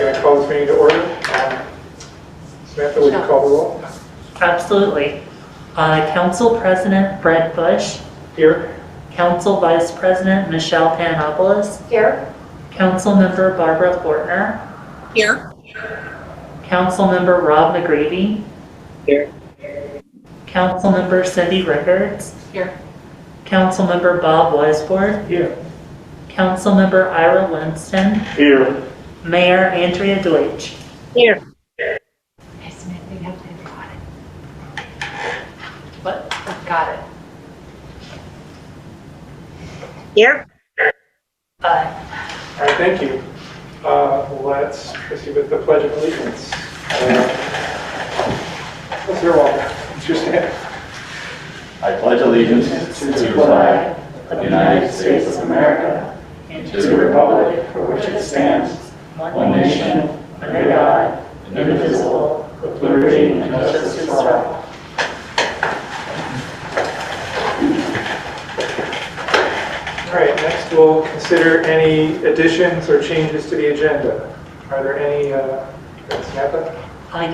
going to call this meeting to order. Samantha, would you call the roll? Absolutely. Council President Fred Bush. Here. Council Vice President Michelle Panopoulos. Here. Council Member Barbara Fortner. Here. Council Member Rob McGreevy. Here. Council Member Cindy Rickards. Here. Council Member Bob Weisford. Here. Council Member Ira Winston. Here. Mayor Andrea Deutsch. Here. Hey, Samantha, you have to got it. What? Got it. Here. All right, thank you. Let's proceed with the Pledge of Allegiance. Let's hear all. What's your stand? I pledge allegiance to the flag of the United States of America and to the republic for which it stands, one nation, under God, indivisible, with liberty and justice for all. All right, next we'll consider any additions or changes to the agenda. Are there any, Samantha?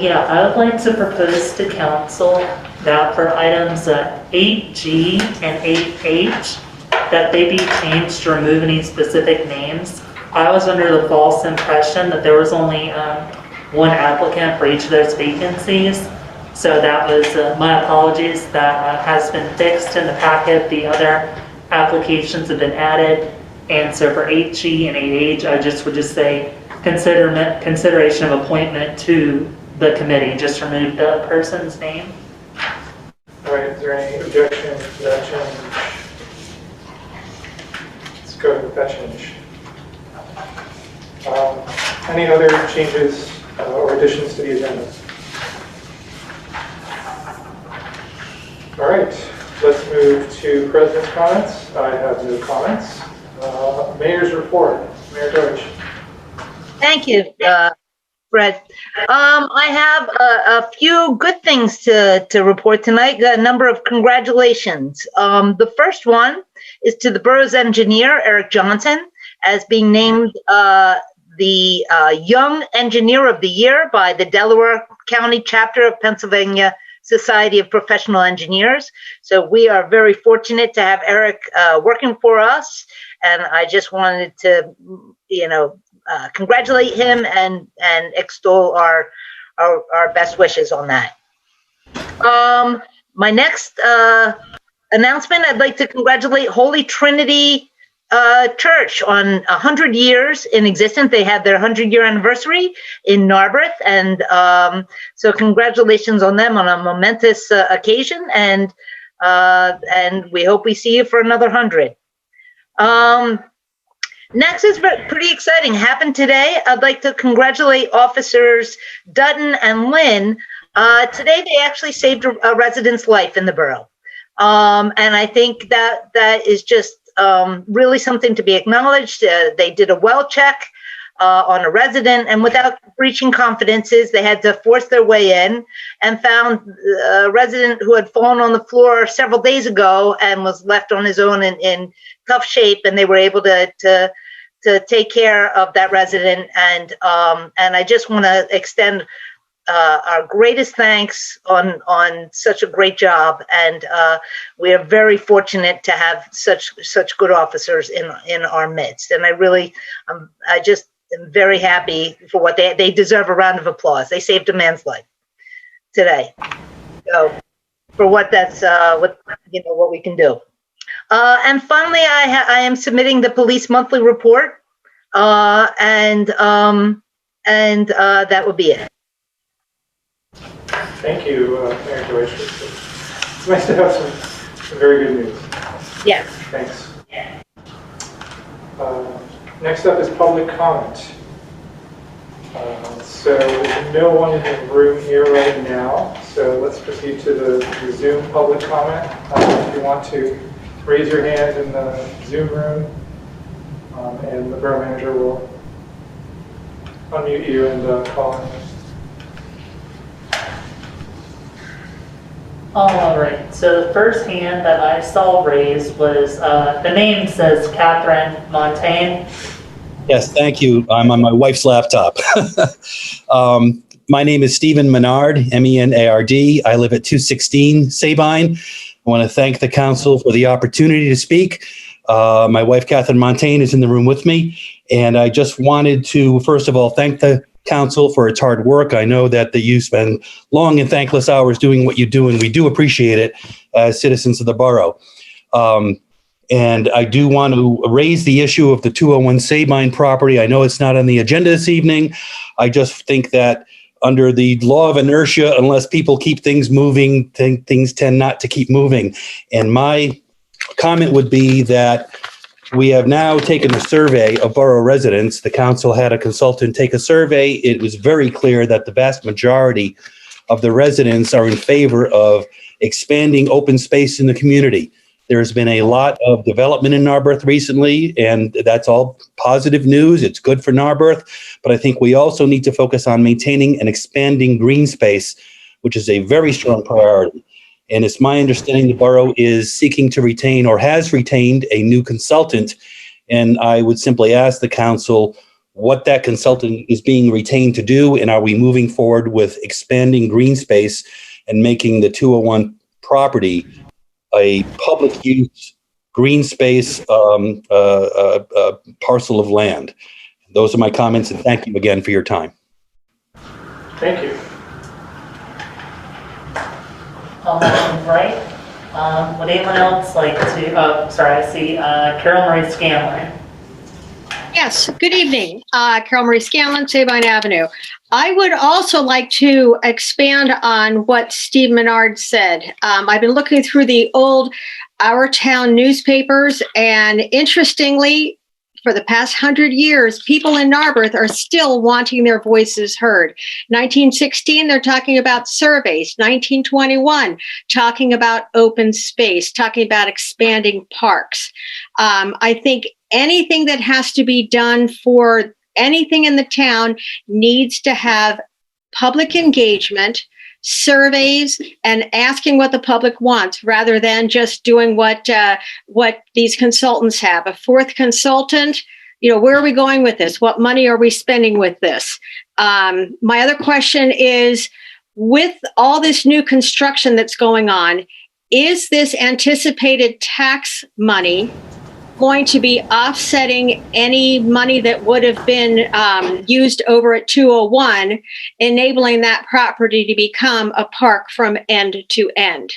Yeah, I would like to propose to council that for items 8G and 8H, that they be changed to remove any specific names. I was under the false impression that there was only one applicant for each of those vacancies. So that was, my apologies, that has been fixed in the packet. The other applications have been added. And so for 8G and 8H, I would just say consideration of appointment to the committee, just remove the person's name. All right, is there any objection to that change? Let's go with that change. Any other changes or additions to the agenda? All right, let's move to President's comments. I have no comments. Mayor's report. Mayor Deutsch. Thank you, Fred. I have a few good things to report tonight, a number of congratulations. The first one is to the borough's engineer, Eric Johnson, as being named the Young Engineer of the Year by the Delaware County Chapter of Pennsylvania Society of Professional Engineers. So we are very fortunate to have Eric working for us, and I just wanted to, congratulate him and extol our best wishes on that. My next announcement, I'd like to congratulate Holy Trinity Church on 100 years in existence. They had their 100-year anniversary in Narberth, and so congratulations on them on a momentous occasion, and we hope we see you for another 100. Next is pretty exciting. Happened today. I'd like to congratulate Officers Dutton and Lynn. Today they actually saved a resident's life in the borough. And I think that is just really something to be acknowledged. They did a well check on a resident, and without breaching confidences, they had to force their way in and found a resident who had fallen on the floor several days ago and was left on his own in tough shape, and they were able to take care of that resident. And I just want to extend our greatest thanks on such a great job, and we are very fortunate to have such good officers in our midst. And I just am very happy for what they deserve a round of applause. They saved a man's life today. So for what that's what we can do. And finally, I am submitting the police monthly report, and that will be it. Thank you, Mayor Deutsch. It's nice to have some very good news. Yes. Thanks. Next up is public comment. So there's no one in the room here right now, so let's proceed to the Zoom public comment. If you want to raise your hand in the Zoom room, and the borough manager will unmute you and call in. All right, so the first hand that I saw raised was, the name says Catherine Montaigne. Yes, thank you. I'm on my wife's laptop. My name is Stephen Menard, M-E-N-A-R-D. I live at 216 Sabine. I want to thank the council for the opportunity to speak. My wife, Catherine Montaigne, is in the room with me. And I just wanted to, first of all, thank the council for its hard work. I know that you spend long and thankless hours doing what you do, and we do appreciate it as citizens of the borough. And I do want to raise the issue of the 201 Sabine property. I know it's not on the agenda this evening. I just think that under the law of inertia, unless people keep things moving, things tend not to keep moving. And my comment would be that we have now taken a survey of borough residents. The council had a consultant take a survey. It was very clear that the vast majority of the residents are in favor of expanding open space in the community. There's been a lot of development in Narberth recently, and that's all positive news. It's good for Narberth, but I think we also need to focus on maintaining and expanding green space, which is a very strong priority. And it's my understanding the borough is seeking to retain or has retained a new consultant. And I would simply ask the council what that consultant is being retained to do, and are we moving forward with expanding green space and making the 201 property a public use green space parcel of land. Those are my comments, and thank you again for your time. Thank you. Right. Would anyone else like to, oh, sorry, I see Carol Marie Scanlon. Yes, good evening. Carol Marie Scanlon, Sabine Avenue. I would also like to expand on what Steve Menard said. I've been looking through the old Our Town newspapers, and interestingly, for the past 100 years, people in Narberth are still wanting their voices heard. 1916, they're talking about surveys. 1921, talking about open space, talking about expanding parks. I think anything that has to be done for anything in the town needs to have public engagement, surveys, and asking what the public wants, rather than just doing what these consultants have. A fourth consultant, where are we going with this? What money are we spending with this? My other question is, with all this new construction that's going on, is this anticipated tax money going to be offsetting any money that would have been used over at 201, enabling that property to become a park from end to end?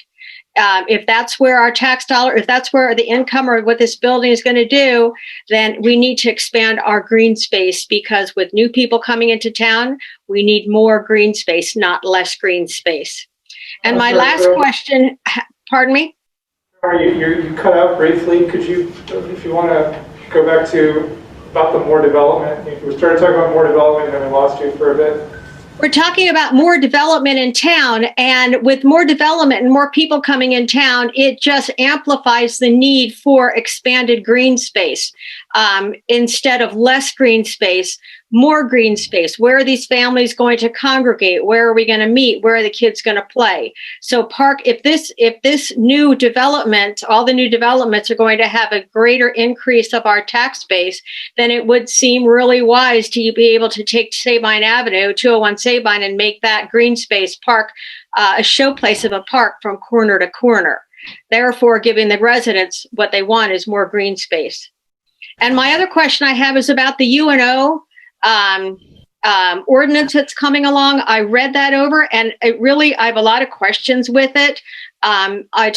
If that's where our tax dollar, if that's where the income or what this building is going to do, then we need to expand our green space, because with new people coming into town, we need more green space, not less green space. And my last question, pardon me? You cut out briefly. Could you, if you want to go back to about the more development? We started talking about more development and then we lost you for a bit. We're talking about more development in town, and with more development and more people coming in town, it just amplifies the need for expanded green space. Instead of less green space, more green space. Where are these families going to congregate? Where are we going to meet? Where are the kids going to play? So if this new development, all the new developments are going to have a greater increase of our tax base, then it would seem really wise to be able to take Sabine Avenue, 201 Sabine, and make that green space park a showplace of a park from corner to corner. Therefore, giving the residents what they want is more green space. And my other question I have is about the UNO ordinance that's coming along. I read that over, and I have a lot of questions with it.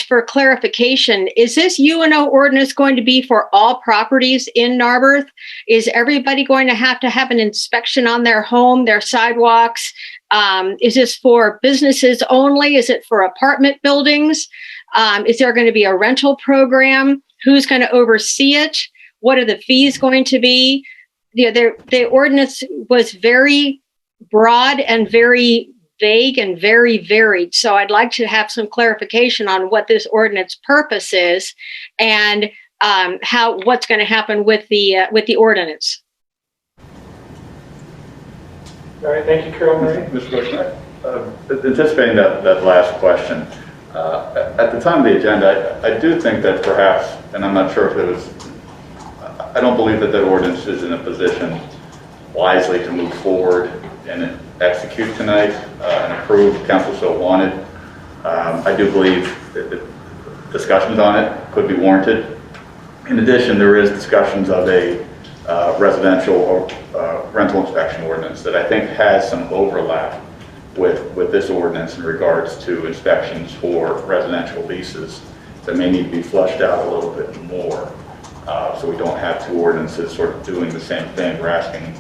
For clarification, is this UNO ordinance going to be for all properties in Narberth? Is everybody going to have an inspection on their home, their sidewalks? Is this for businesses only? Is it for apartment buildings? Is there going to be a rental program? Who's going to oversee it? What are the fees going to be? The ordinance was very broad and very vague and very varied. So I'd like to have some clarification on what this ordinance purpose is, and what's going to happen with the ordinance. All right, thank you, Carol Marie. Mr. Bush, anticipating that last question, at the time of the agenda, I do think that perhaps, and I'm not sure if it was, I don't believe that ordinance is in a position wisely to move forward and execute tonight and approve if council so wanted. I do believe that the discussions on it could be warranted. In addition, there is discussions of a residential or rental inspection ordinance that I think has some overlap with this ordinance in regards to inspections for residential leases that may need to be fleshed out a little bit more. So we don't have two ordinances sort of doing the same thing. We're asking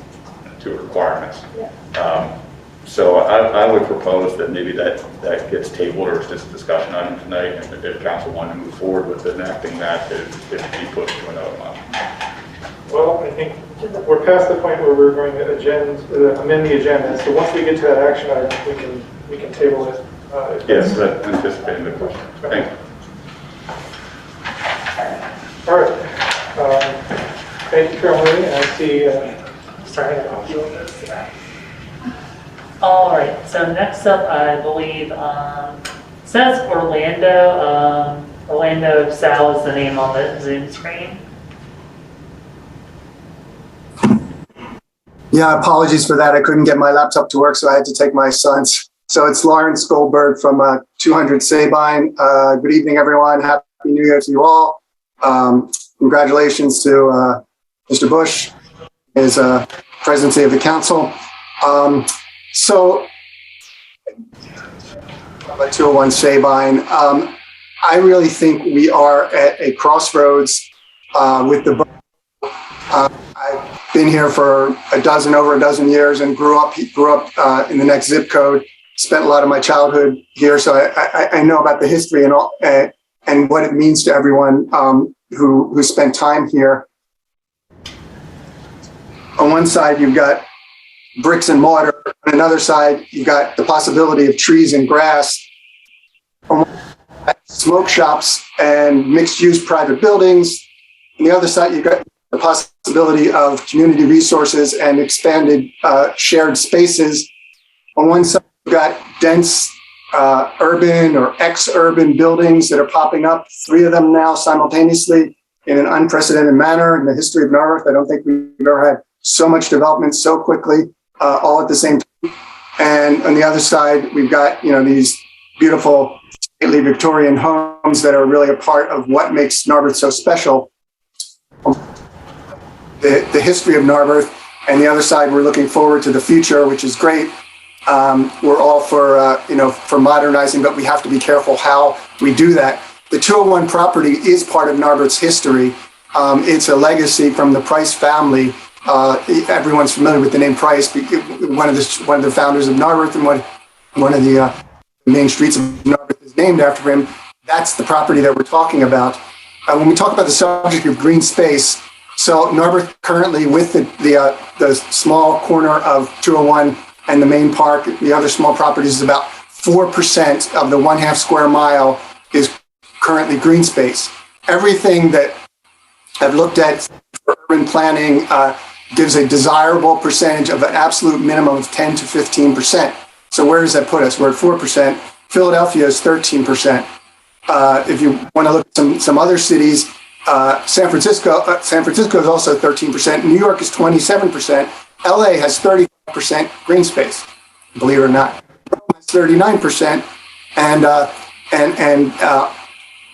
two requirements. So I would propose that maybe that gets tabled or it's just a discussion item tonight, and if council wanted to move forward with enacting that, it be pushed to another month. Well, I think we're past the point where we're going to amend the agenda. So once we get to that action item, we can table it. Yes, but anticipating the question. Thank you. All right. Thank you, Carol Marie. And I see. Sorry, I'll deal with this. All right, so next up, I believe, says Orlando. Orlando Sal is the name on the Zoom screen. Yeah, apologies for that. I couldn't get my laptop to work, so I had to take my son's. So it's Lawrence Goldberg from 200 Sabine. Good evening, everyone. Happy New Year to you all. Congratulations to Mr. Bush, his presidency of the council. So, 201 Sabine. I really think we are at a crossroads with the borough. I've been here for over a dozen years and grew up in the next zip code. Spent a lot of my childhood here, so I know about the history and all and what it means to everyone who spent time here. On one side, you've got bricks and mortar. On another side, you've got the possibility of trees and grass. On one side, smoke shops and mixed-use private buildings. On the other side, you've got the possibility of community resources and expanded shared spaces. On one side, you've got dense urban or ex-urban buildings that are popping up, 3 of them now simultaneously in an unprecedented manner in the history of Narberth. I don't think we've ever had so much development so quickly, all at the same time. And on the other side, we've got these beautiful stately Victorian homes that are really a part of what makes Narberth so special. The history of Narberth, and the other side, we're looking forward to the future, which is great. We're all for modernizing, but we have to be careful how we do that. The 201 property is part of Narberth's history. It's a legacy from the Price family. Everyone's familiar with the name Price, one of the founders of Narberth, and one of the main streets of Narberth is named after him. That's the property that we're talking about. When we talk about the subject of green space, so Narberth currently, with the small corner of 201 and the main park, the other small properties, is about 4% of the 1/2 square mile is currently green space. Everything that I've looked at for urban planning gives a desirable percentage of an absolute minimum of 10 to 15%. So where does that put us? We're at 4%. Philadelphia is 13%. If you want to look at some other cities, San Francisco is also 13%. New York is 27%. LA has 35% green space, believe it or not. Rome has 39%. And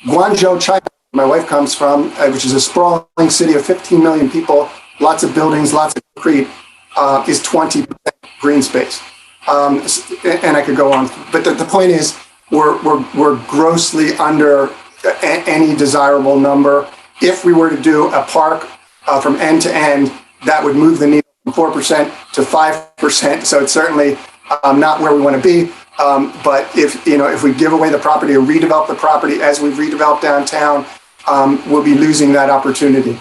Guangzhou, China, my wife comes from, which is a sprawling city of 15 million people, lots of buildings, lots of concrete, is 20% green space. And I could go on. But the point is, we're grossly under any desirable number. If we were to do a park from end to end, that would move the needle from 4% to 5%. So it's certainly not where we want to be. But if we give away the property or redevelop the property as we've redeveloped downtown, we'll be losing that opportunity.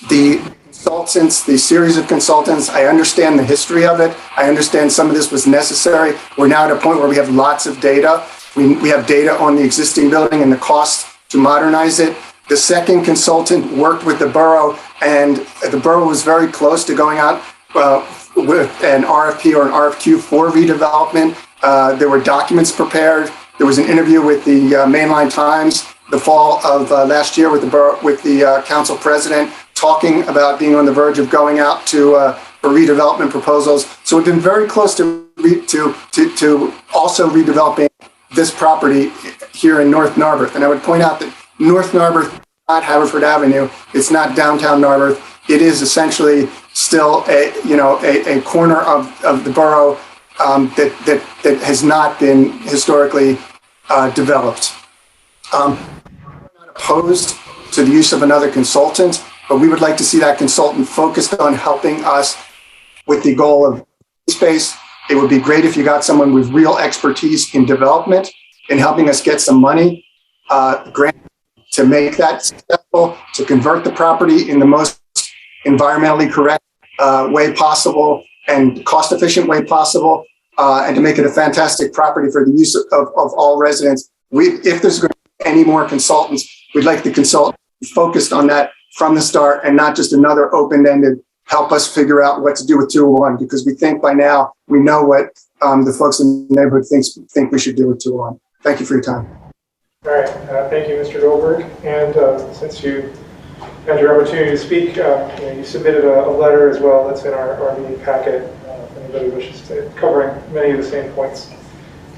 The consultants, the series of consultants, I understand the history of it. I understand some of this was necessary. We're now at a point where we have lots of data. We have data on the existing building and the cost to modernize it. The second consultant worked with the borough, and the borough was very close to going out with an RFP or an RFQ for redevelopment. There were documents prepared. There was an interview with the Mainline Times the fall of last year with the council president talking about being on the verge of going out to for redevelopment proposals. So we've been very close to also redeveloping this property here in North Narberth. And I would point out that North Narberth is not Haverford Avenue. It's not downtown Narberth. It is essentially still a corner of the borough that has not been historically developed. We're not opposed to the use of another consultant, but we would like to see that consultant focused on helping us with the goal of space. It would be great if you got someone with real expertise in development and helping us get some money, grant to make that successful, to convert the property in the most environmentally correct way possible and cost-efficient way possible, and to make it a fantastic property for the use of all residents. If there's going to be any more consultants, we'd like the consultant focused on that from the start and not just another open-ended help us figure out what to do with 201, because we think by now we know what the folks in the neighborhood think we should do with 201. Thank you for your time. All right, thank you, Mr. Goldberg. And since you had your opportunity to speak, you submitted a letter as well that's in our meeting packet. If anybody wishes to, covering many of the same points,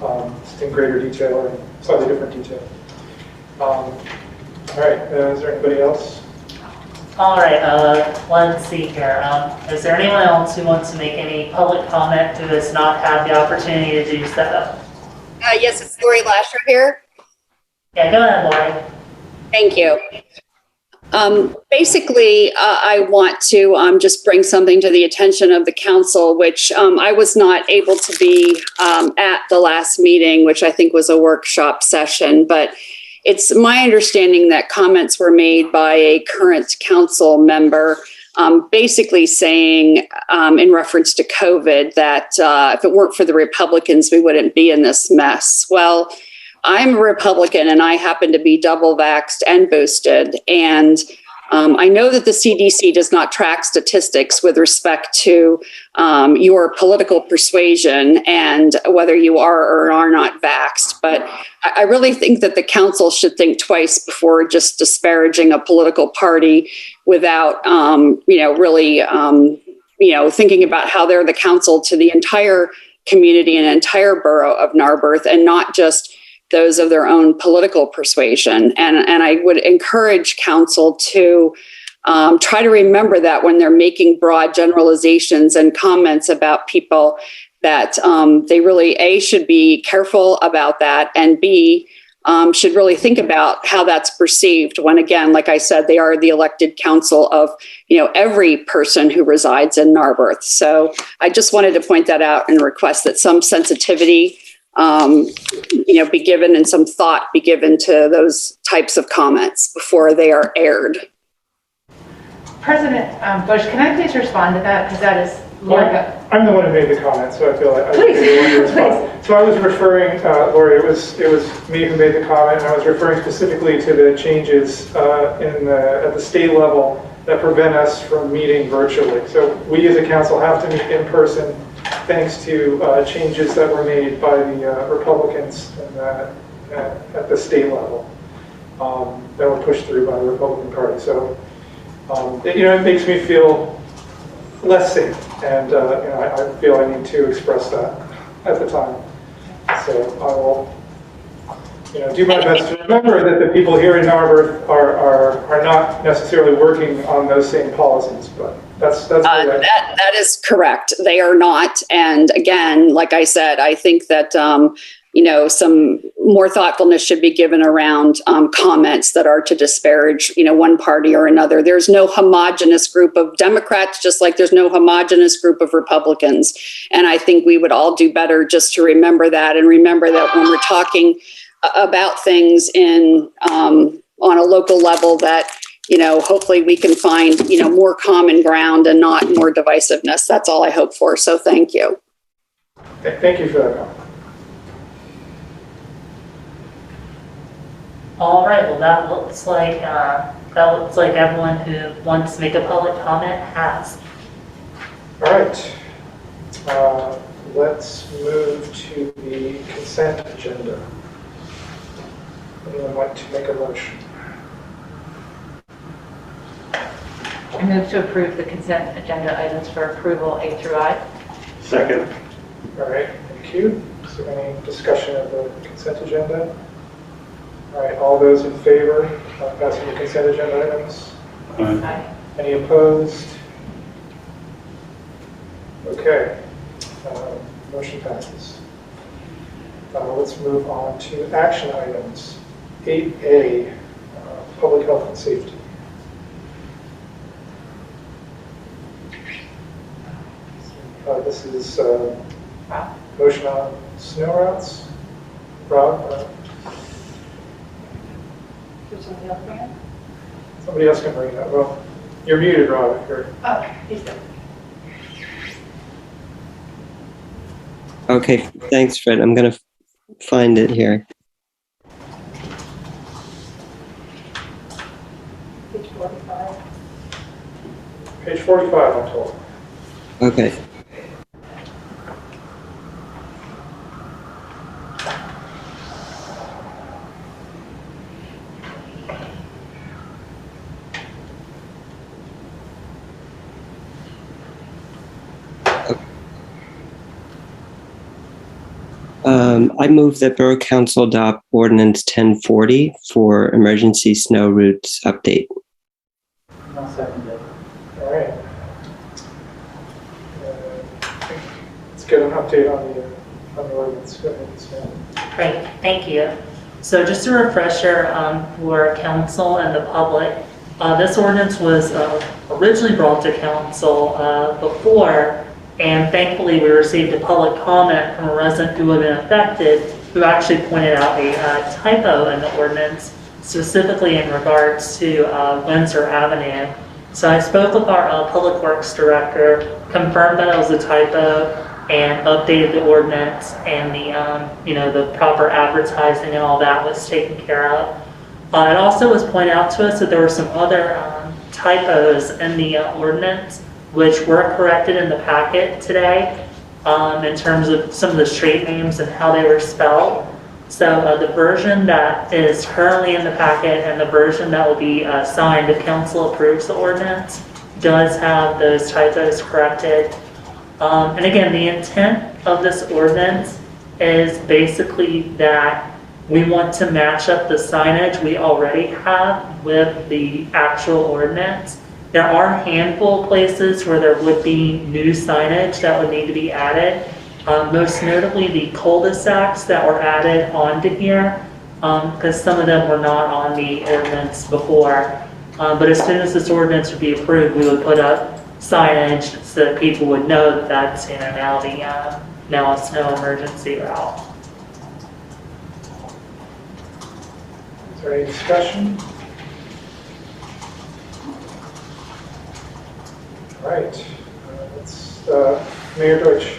just in greater detail or in slightly different detail. All right, is there anybody else? All right, let's see here. Is there anyone else who wants to make any public comment who has not had the opportunity to do so? Yes, it's Lori Lasher here. Yeah, go ahead, Lori. Thank you. Basically, I want to just bring something to the attention of the council, which I was not able to be at the last meeting, which I think was a workshop session, but it's my understanding that comments were made by a current council member, basically saying in reference to COVID that if it weren't for the Republicans, we wouldn't be in this mess. Well, I'm a Republican and I happen to be double vaxxed and boosted. And I know that the CDC does not track statistics with respect to your political persuasion and whether you are or are not vaxxed. But I really think that the council should think twice before just disparaging a political party without, really, thinking about how they're the council to the entire community and entire borough of Narberth and not just those of their own political persuasion. And I would encourage council to try to remember that when they're making broad generalizations and comments about people, that they really, A, should be careful about that, and B, should really think about how that's perceived when, again, like I said, they are the elected council of, every person who resides in Narberth. So I just wanted to point that out and request that some sensitivity be given and some thought be given to those types of comments before they are aired. President Bush, can I please respond to that? Because that is Lori. I'm the one who made the comment, so I feel like I Please. should be the one to respond. So I was referring, Lori, it was me who made the comment, and I was referring specifically to the changes at the state level that prevent us from meeting virtually. So we as a council have to meet in person thanks to changes that were made by the Republicans at the state level that were pushed through by the Republican Party. So, it makes me feel less safe, and I feel I need to express that at the time. So I will, do my best to remember that the people here in Narberth are not necessarily working on those same policies, but that's that is correct. They are not. And again, like I said, I think that some more thoughtfulness should be given around comments that are to disparage, one party or another. There's no homogenous group of Democrats, just like there's no homogenous group of Republicans. And I think we would all do better just to remember that, and remember that when we're talking about things on a local level, that hopefully we can find, more common ground and not more divisiveness. That's all I hope for. So thank you. Thank you for that comment. All right, well, that looks like everyone who wants to make a public comment has. All right. Let's move to the consent agenda. Anyone want to make a motion? I move to approve the consent agenda items for approval A through I. Second. All right, thank you. Is there any discussion of the consent agenda? All right, all those in favor of passing the consent agenda items? Aye. Any opposed? Okay, motion passes. Let's move on to action items. 8A, public health and safety. This is motion on snow routes. Rob? Somebody else can bring that. Well, you're muted, Rob, if you're... Oh, he's there. Okay, thanks, Fred. I'm going to find it here. Page 45. Page 45, I'm told. Okay. I move that Borough Council adopt Ordinance 1040 for emergency snow routes update. I'll second it. All right. Let's get an update on the ordinance. Go ahead, Sam. Great, thank you. So just a refresher for council and the public, this ordinance was originally brought to council before, and thankfully we received a public comment from a resident who had been affected, who actually pointed out a typo in the ordinance, specifically in regards to Windsor Avenue. So I spoke with our Public Works Director, confirmed that it was a typo, and updated the ordinance, and the proper advertising and all that was taken care of. It also was pointed out to us that there were some other typos in the ordinance, which were corrected in the packet today in terms of some of the street names and how they were spelled. So the version that is currently in the packet and the version that will be signed if council approves the ordinance does have those typos corrected. And again, the intent of this ordinance is basically that we want to match up the signage we already have with the actual ordinance. There are a handful of places where there would be new signage that would need to be added. Most notably the cul-de-sacs that were added onto here, because some of them were not on the ordinance before. But as soon as this ordinance would be approved, we would put up signage so that people would know that that's now a snow emergency route. Is there any discussion? All right, Mayor Deutsch.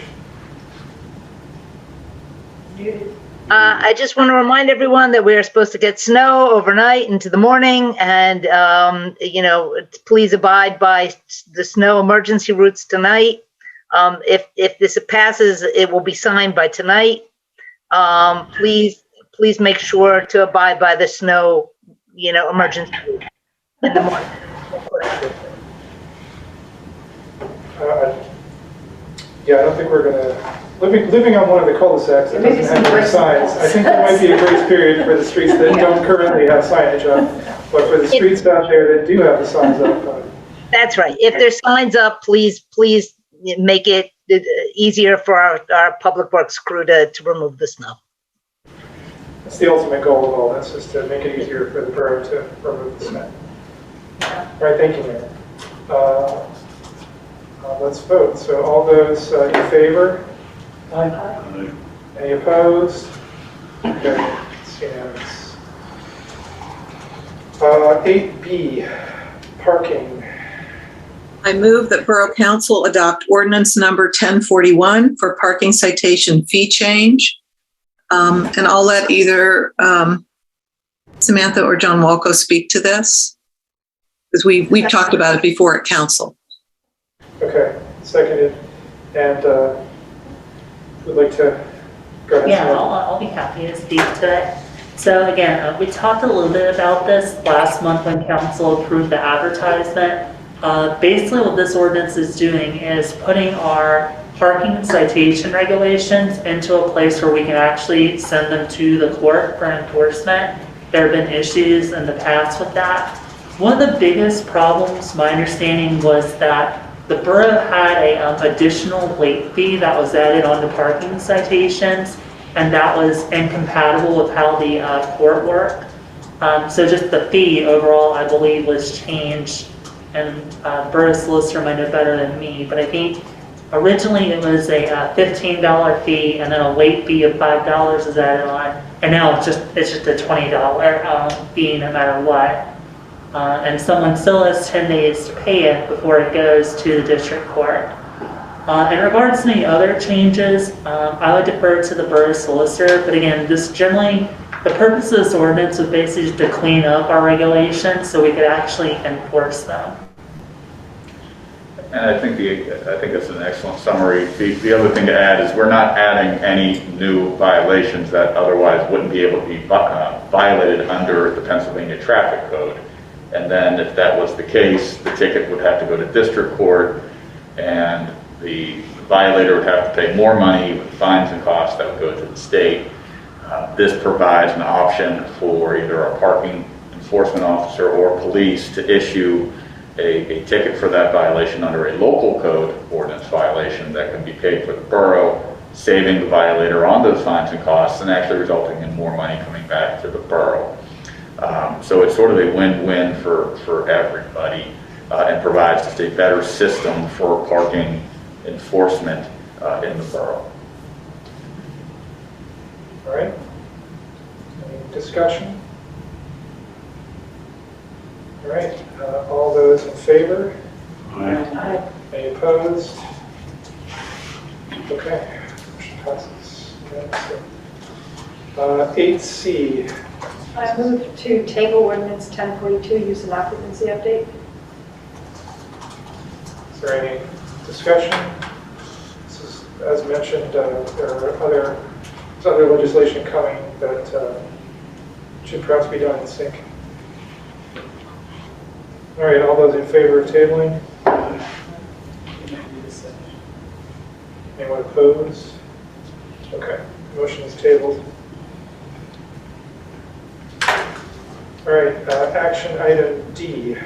I just want to remind everyone that we are supposed to get snow overnight into the morning, and please abide by the snow emergency routes tonight. If this passes, it will be signed by tonight. Please make sure to abide by the snow, emergency route in the morning. Yeah, I don't think we're gonna, living on one of the cul-de-sacs that doesn't have any signs, I think there might be a grace period for the streets that don't currently have signage up, but for the streets out there that do have the signs up. That's right. If there's signs up, please make it easier for our public works crew to remove the snow. That's the ultimate goal of all this, is to make it easier for the borough to remove the snow. All right, thank you, Mayor. Let's vote. So all those in favor? Aye. Any opposed? Okay, it's unanimous. 8B, parking. I move that Borough Council adopt ordinance number 1041 for parking citation fee change. And I'll let either Samantha or John Walco speak to this, because we've talked about it before at council. Okay, seconded. And would like to go ahead. Yeah, I'll be happy to speak to it. So again, we talked a little bit about this last month when council approved the advertisement. Basically what this ordinance is doing is putting our parking and citation regulations into a place where we can actually send them to the court for enforcement. There have been issues in the past with that. One of the biggest problems, my understanding, was that the borough had a additional late fee that was added onto parking citations, and that was incompatible with how the court worked. So just the fee overall, I believe, was changed, and borough solicitor might know better than me, but I think originally it was a $15 fee, and then a late fee of $5 is added on, and now it's just a $20 fee no matter what. And someone still has 10 days to pay it before it goes to the district court. In regards to any other changes, I would defer to the borough solicitor, but again, this generally, the purpose of this ordinance was basically just to clean up our regulations so we could actually enforce them. And I think that's an excellent summary. The other thing to add is we're not adding any new violations that otherwise wouldn't be able to be violated under the Pennsylvania Traffic Code. And then if that was the case, the ticket would have to go to district court, and the violator would have to pay more money with fines and costs that would go to the state. This provides an option for either a parking enforcement officer or police to issue a ticket for that violation under a local code ordinance violation that can be paid for the borough, saving the violator on those fines and costs and actually resulting in more money coming back to the borough. So it's sort of a win-win for everybody and provides just a better system for parking enforcement in the borough. All right. Any discussion? All right. All those in favor? Aye. Any opposed? Okay. Motion passes. 8C. I move to table ordinance 1042, use and occupancy update. Is there any discussion? This is, as mentioned, there are other legislation coming that should perhaps be done in sync. All right, all those in favor of tabling? Anyone opposed? Okay, motion is tabled. All right, action item D.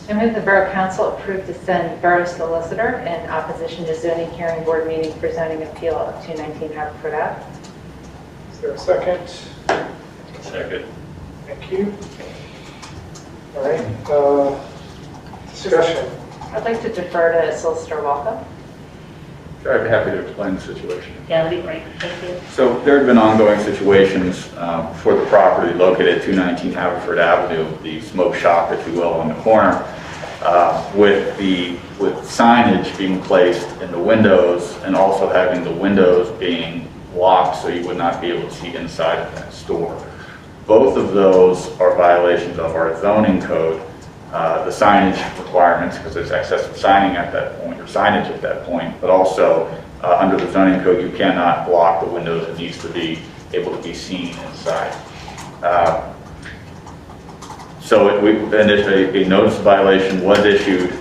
I move the Borough Council approve to send Borough Solicitor in opposition to zoning hearing board meeting for zoning appeal of 219 Haverford Ave. Is there a second? Second. Thank you. All right, discussion. I'd like to defer to Solicitor Walker. Sure, I'd be happy to explain the situation. Yeah, that'd be great. Thank you. So there have been ongoing situations for the property located at 219 Haverford Avenue, the smoke shop, if you will, on the corner, with signage being placed in the windows and also having the windows being locked so you would not be able to see inside of that store. Both of those are violations of our zoning code. The signage requirements, because there's excessive signage at that point, but also under the zoning code, you cannot block the windows. It needs to be able to be seen inside. So a notice of violation was issued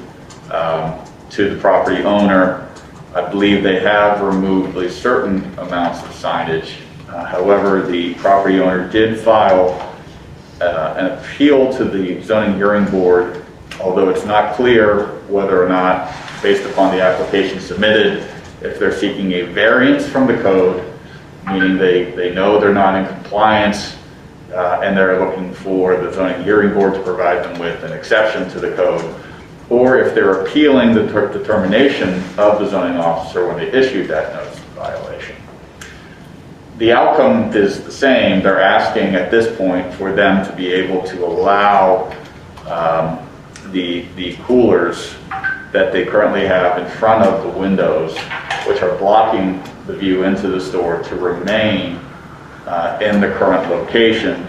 to the property owner. I believe they have removed a certain amounts of signage. However, the property owner did file an appeal to the zoning hearing board, although it's not clear whether or not, based upon the application submitted, if they're seeking a variance from the code, meaning they know they're not in compliance and they're looking for the zoning hearing board to provide them with an exception to the code, or if they're appealing the determination of the zoning officer when they issued that notice of violation. The outcome is the same. They're asking at this point for them to be able to allow the coolers that they currently have in front of the windows, which are blocking the view into the store, to remain in the current location.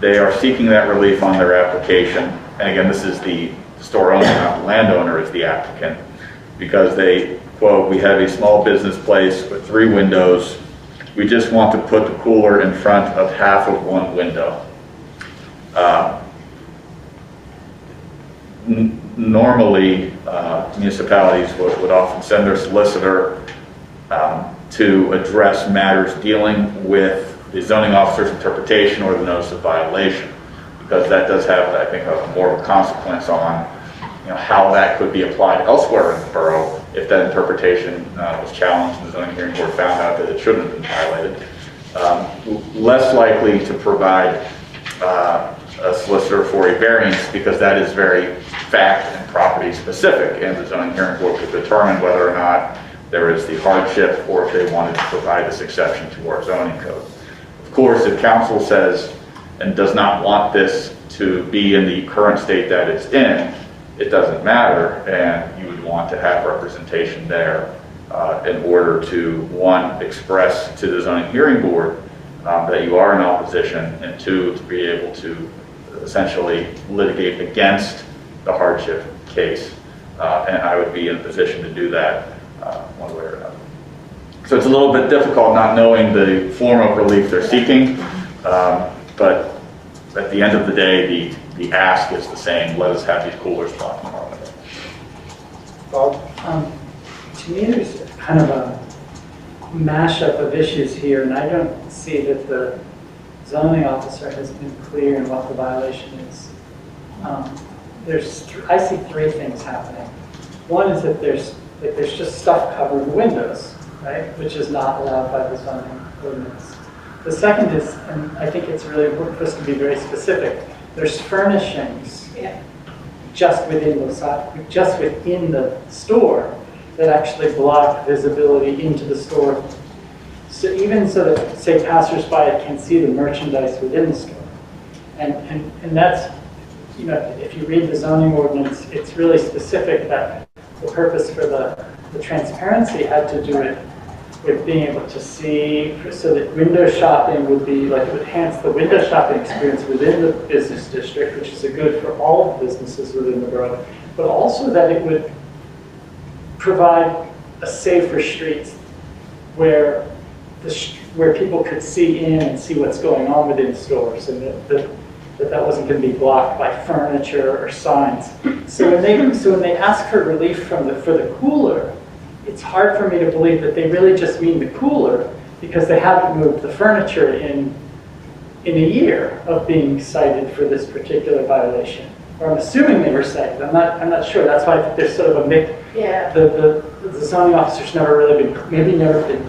They are seeking that relief on their application. And again, this is the store owner, not the landowner, is the applicant, because they, quote, "We have a small business place with 3 windows We just want to put the cooler in front of half of one window. Normally, municipalities would often send their solicitor to address matters dealing with the zoning officer's interpretation or the notice of violation, because that does have, I think, more of a consequence on how that could be applied elsewhere in the borough if that interpretation was challenged and the zoning hearing board found out that it shouldn't have been violated. Less likely to provide a solicitor for a variance, because that is very fact and property specific, and the zoning hearing board could determine whether or not there is the hardship or if they wanted to provide this exception to our zoning code. Of course, if council says and does not want this to be in the current state that it's in, it doesn't matter, and you would want to have representation there in order to, one, express to the zoning hearing board that you are in opposition, and two, to be able to essentially litigate against the hardship case. And I would be in a position to do that one way or another. So it's a little bit difficult not knowing the form of relief they're seeking, but at the end of the day, the ask is the same. Let us have these coolers blocking our window. Bob? To me, there's kind of a mashup of issues here, and I don't see that the zoning officer has been clear in what the violation is. I see three things happening. One is that there's just stuff covering the windows, right, which is not allowed by the zoning ordinance. The second is, and I think it's really important for us to be very specific, there's furnishings just within the store that actually block visibility into the store. So even so that, say, passersby can see the merchandise within the store. And that's, if you read the zoning ordinance, it's really specific that the purpose for the transparency had to do with being able to see, so that window shopping would be like, it would enhance the window shopping experience within the business district, which is a good for all businesses within the borough, but also that it would provide a safer street where people could see in and see what's going on within stores, and that wasn't going to be blocked by furniture or signs. So when they ask for relief for the cooler, it's hard for me to believe that they really just mean the cooler, because they haven't moved the furniture in a year of being cited for this particular violation. Or I'm assuming they were cited. I'm not sure. That's why I think there's sort of a mix. Yeah. The zoning officer's never really been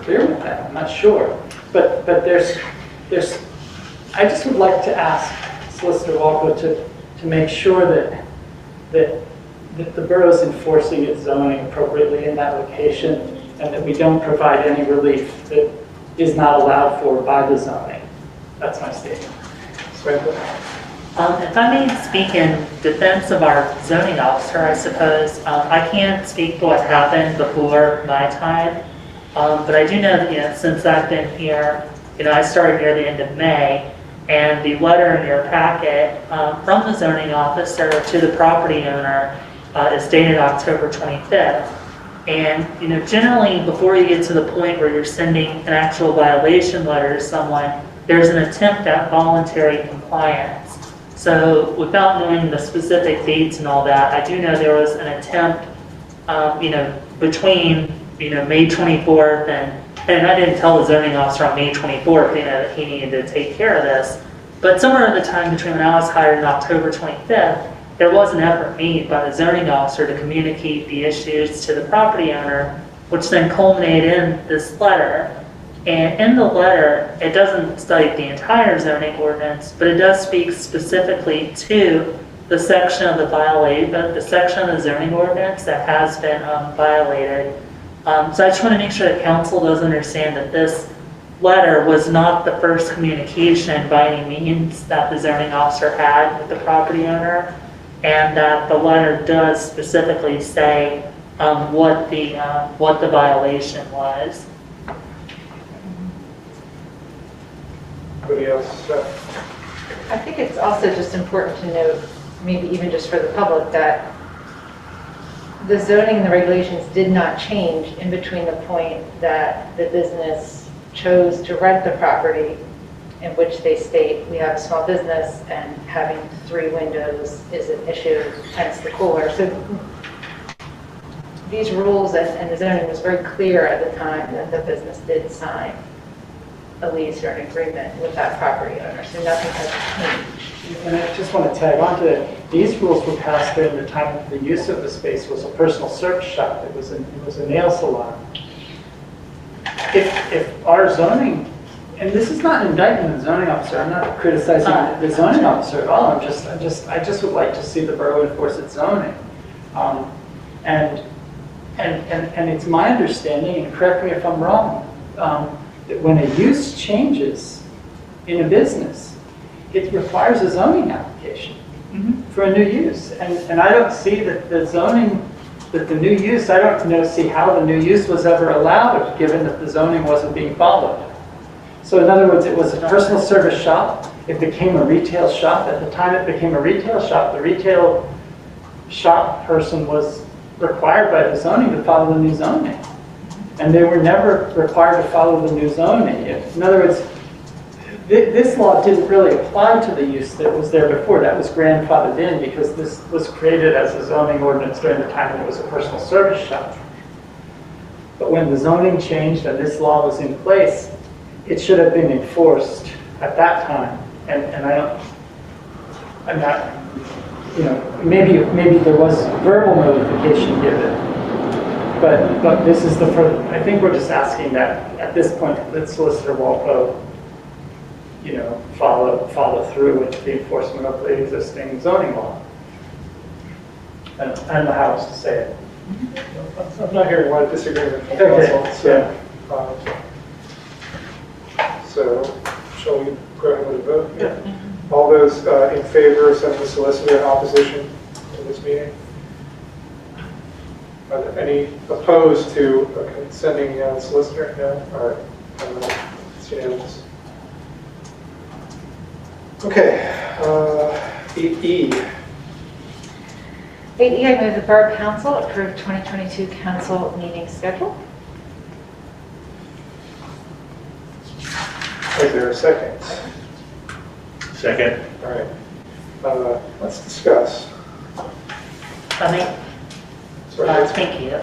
clear with that. I'm not sure. But there's I just would like to ask Solicitor Walco to make sure that the borough's enforcing its zoning appropriately in that location, and that we don't provide any relief that is not allowed for by the zoning. That's my statement. If I may speak in defense of our zoning officer, I suppose, I can't speak for what happened before my time, but I do know that, since I've been here, I started near the end of May, and the letter in your packet from the zoning officer to the property owner is dated October 25th. And, generally, before you get to the point where you're sending an actual violation letter to someone, there's an attempt at voluntary compliance. So without knowing the specific dates and all that, I do know there was an attempt, between, May 24th and I didn't tell the zoning officer on May 24th, that he needed to take care of this. But somewhere in the time between when I was hired and October 25th, there was an effort made by the zoning officer to communicate the issues to the property owner, which then culminated in this letter. And in the letter, it doesn't cite the entire zoning ordinance, but it does speak specifically to the section of the section of the zoning ordinance that has been violated. So I just want to make sure that council does understand that this letter was not the first communication by any means that the zoning officer had with the property owner, and that the letter does specifically say what the violation was. Anybody else? I think it's also just important to note, maybe even just for the public, that the zoning and the regulations did not change in between the point that the business chose to rent the property, in which they state we have a small business and having 3 windows is an issue, hence the cooler. So these rules and the zoning was very clear at the time that the business did sign a lease or an agreement with that property owner, so nothing has changed. And I just want to tag on to that. These rules were passed during the time that the use of the space was a personal service shop. It was a nail salon. If our zoning, and this is not an indictment of the zoning officer, I'm not criticizing the zoning officer at all. I just would like to see the borough enforce its zoning. And it's my understanding, and correct me if I'm wrong, that when a use changes in a business, it requires a zoning application for a new use. And I don't see that the zoning, that the new use, I don't see how the new use was ever allowed, given that the zoning wasn't being followed. So in other words, it was a personal service shop. It became a retail shop. At the time it became a retail shop, the retail shop person was required by the zoning to follow the new zoning. And they were never required to follow the new zoning. In other words, this law didn't really apply to the use that was there before. That was grandfathered in because this was created as a zoning ordinance during the time it was a personal service shop. But when the zoning changed and this law was in place, it should have been enforced at that time. And I'm not, maybe there was verbal notification given. But this is I think we're just asking that at this point that Solicitor Walpole, follow through with the enforcement of the existing zoning law. I don't know how else to say it. I'm not hearing a lot of disagreement from Okay. council. So, shall we go ahead with a vote? Yeah. All those in favor of sending the solicitor in opposition to this meeting? Are there any opposed to sending the solicitor? No? All right. It's unanimous. Okay. 8E. 8E, I move the Borough Council approve 2022 council meeting schedule. Is there a second? Second. All right. Let's discuss. Thank you.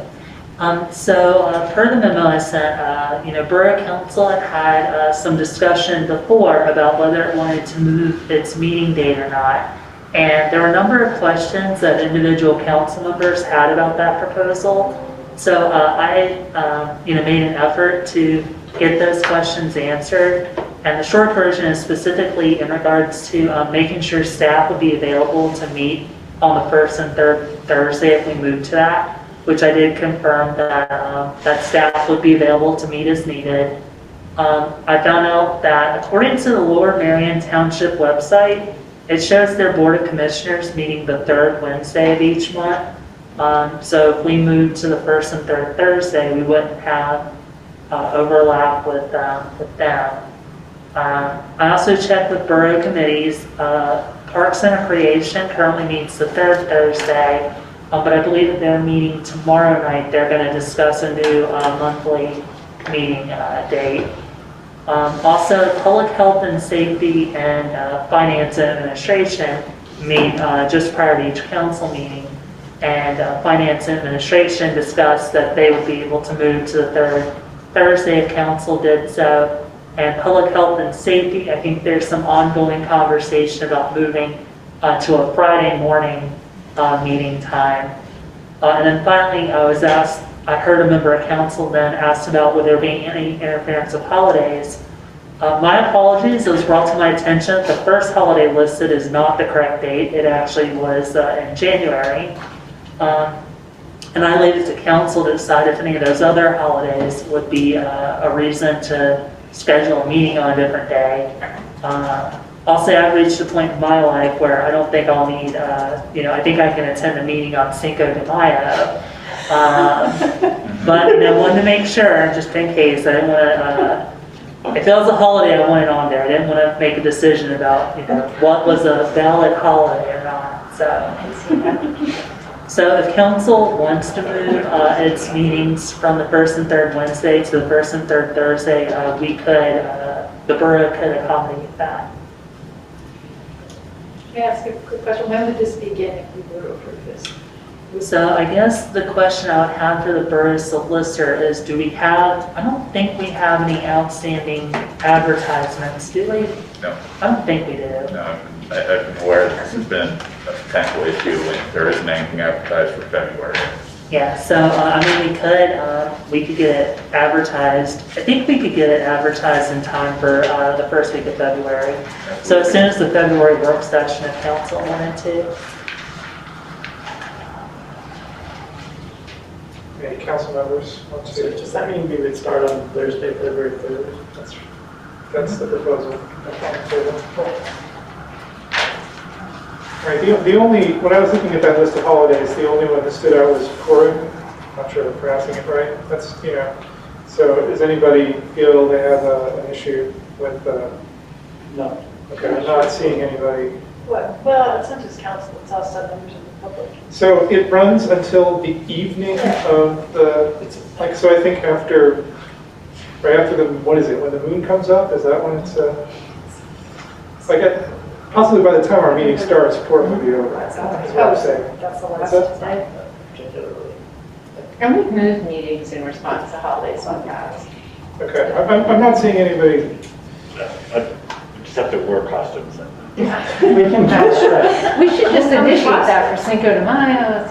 Per the memo I sent, Borough Council had some discussion before about whether it wanted to move its meeting date or not. And there were a number of questions that individual council members had about that proposal. So I made an effort to get those questions answered. And the short version is specifically in regards to making sure staff would be available to meet on the first and third Thursday if we move to that, which I did confirm that staff would be available to meet as needed. I found out that according to the Lower Marion Township website, it shows their Board of Commissioners meeting the third Wednesday of each month. So if we move to the first and third Thursday, we wouldn't have overlap with them. I also checked with borough committees. Parks and Recreation currently meets the third Thursday, but I believe that they're meeting tomorrow night. They're going to discuss a new monthly meeting date. Also, Public Health and Safety and Finance and Administration meet just prior to each council meeting. And Finance and Administration discussed that they would be able to move to the third Thursday if council did so. And Public Health and Safety, I think there's some ongoing conversation about moving to a Friday morning meeting time. And then finally, I heard a member of council then asked about would there be any interference with holidays. My apologies, it was brought to my attention that the first holiday listed is not the correct date. It actually was in January. And I leave it to council to decide if any of those other holidays would be a reason to schedule a meeting on a different day. I'll say I've reached a point in my life where I don't think I'll need, I think I can attend a meeting on Cinco de Mayo. But I wanted to make sure, just in case, I didn't want to, if it was a holiday, I wanted it on there. I didn't want to make a decision about, what was a valid holiday or not. So if council wants to move its meetings from the first and third Wednesday to the first and third Thursday, the borough could accommodate that. May I ask a quick question? When would this begin if we were to approve this? So I guess the question I would have for the borough solicitor is, do we have, I don't think we have any outstanding advertisements, do we? No. I don't think we do. No, I've been aware that this has been a potential issue and there isn't anything advertised for February. Yeah, so I mean, we could get it advertised. I think we could get it advertised in time for the first week of February. So as soon as the February work session of council wanted to. Any council members want So to? does that mean we would start on Thursday, February 3rd? That's the proposal. Right, the only, when I was looking at that list of holidays, the only one that stood out was Purim. Not sure if I'm pronouncing it right. That's, so does anybody feel they have an issue with, No. okay, I'm not seeing anybody. Well, it's not just council, it's also members of the public. So it runs until the evening of the, like, so I think right after the, what is it, when the moon comes up? Is that when it's, possibly by the time our meeting starts, Purim will be over. That's what I'm saying. That's the last day. And we've moved meetings in response to holidays in the past. Okay, I'm not seeing anybody. I just have to wear costumes. We can match that. We should just initiate that for Cinco de Mayo.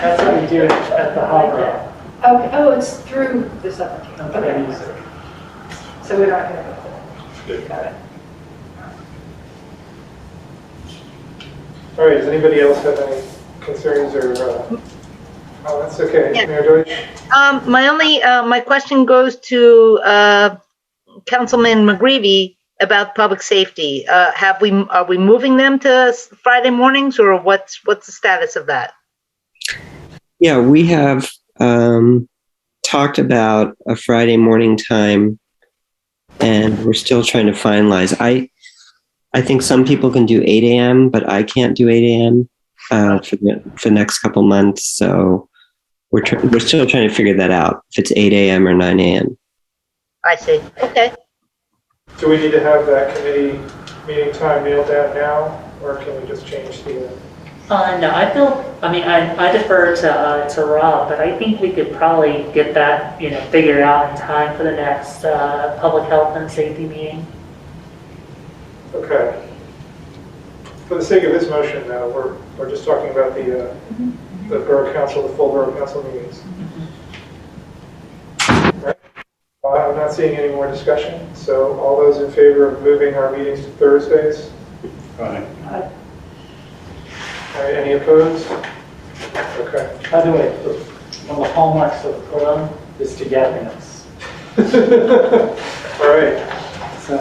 That's what we do at the Borough. Okay, oh, it's through the 17th. Okay. Okay. So we're not going to go. Got it. All right, does anybody else have any concerns or, oh, that's okay. Yeah. Mayor Deutsch? My question goes to Councilman McGreevy about public safety. Are we moving them to Friday mornings, or what's the status of that? Yeah, we have talked about a Friday morning time, and we're still trying to finalize. I think some people can do 8 a.m., but I can't do 8 a.m. For the next couple months. So we're still trying to figure that out, if it's 8 a.m. or 9 a.m. I see. Okay. Do we need to have that committee meeting time nailed down now, or can we just change the? No, I defer to Rob, but I think we could probably get that, figured out in time for the next public health and safety meeting. Okay. For the sake of this motion, though, we're just talking about the borough council, the full borough council meetings. Right? I'm not seeing any more discussion. So all those in favor of moving our meetings to Thursdays? Fine. All right, any opposed? Okay. By the way, one of the hallmarks of Purim is togetherness. All right. So.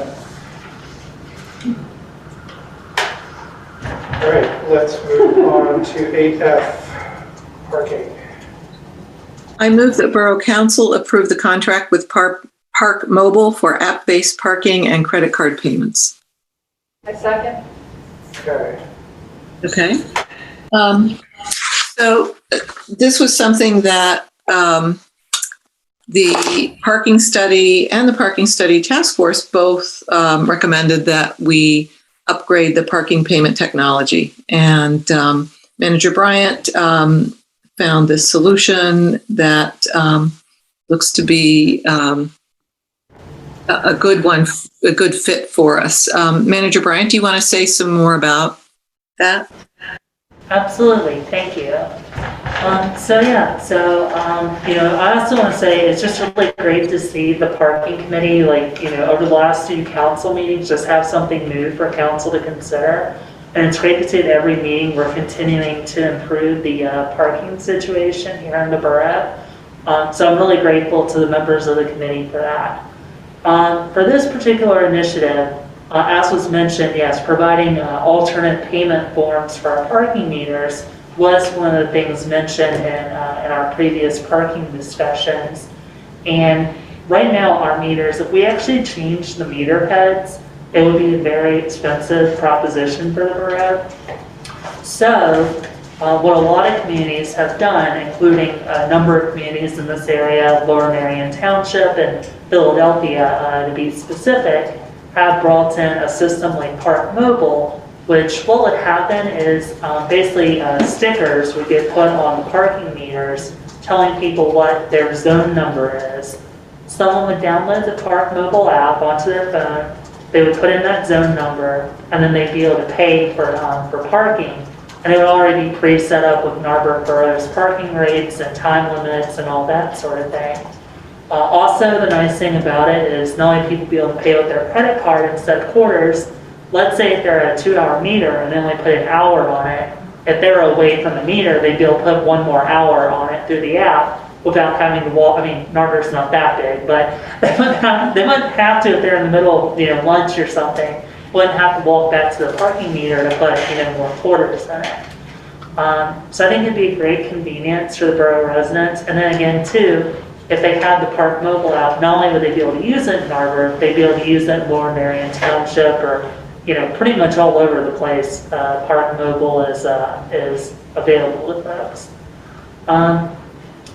All right, let's move on to 8F, parking. I move that Borough Council approve the contract with Park Mobile for app-based parking and credit card payments. I second. Okay. Okay. So this was something that the parking study and the parking study task force both recommended that we upgrade the parking payment technology. And Manager Bryant found this solution that looks to be a good one, a good fit for us. Manager Bryant, do you want to say some more about that? Absolutely, thank you. I also want to say it's just really great to see the parking committee, over the last 2 council meetings, just have something new for council to consider. And it's great to see that every meeting we're continuing to improve the parking situation here in the borough. So I'm really grateful to the members of the committee for that. For this particular initiative, as was mentioned, yes, providing alternate payment forms for our parking meters was one of the things mentioned in our previous parking discussions. And right now, our meters, if we actually change the meter heads, it would be a very expensive proposition for the borough. So what a lot of communities have done, including a number of communities in this area, Lower Marion Township and Philadelphia, to be specific, have brought in a system like Park Mobile, which what would happen is basically stickers would get put on the parking meters telling people what their zone number is. Someone would download the Park Mobile app onto their phone, they would put in that zone number, and then they'd be able to pay for parking. And it would already be pre-set up with Narberth Borough's parking rates and time limits and all that sort of thing. Also, the nice thing about it is not only people be able to pay with their credit card instead of quarters. Let's say if they're at a 2-hour meter and they only put an hour on it, if they're away from the meter, they'd be able to put 1 more hour on it through the app without having to walk. I mean, Narberth's not that big, but they wouldn't have to if they're in the middle of lunch or something. Wouldn't have to walk back to the parking meter to put more quarters in it. So I think it'd be a great convenience for the borough residents. And then again, too, if they had the Park Mobile app, not only would they be able to use it in Narberth, they'd be able to use it in Lower Marion Township or pretty much all over the place. Park Mobile is available to folks.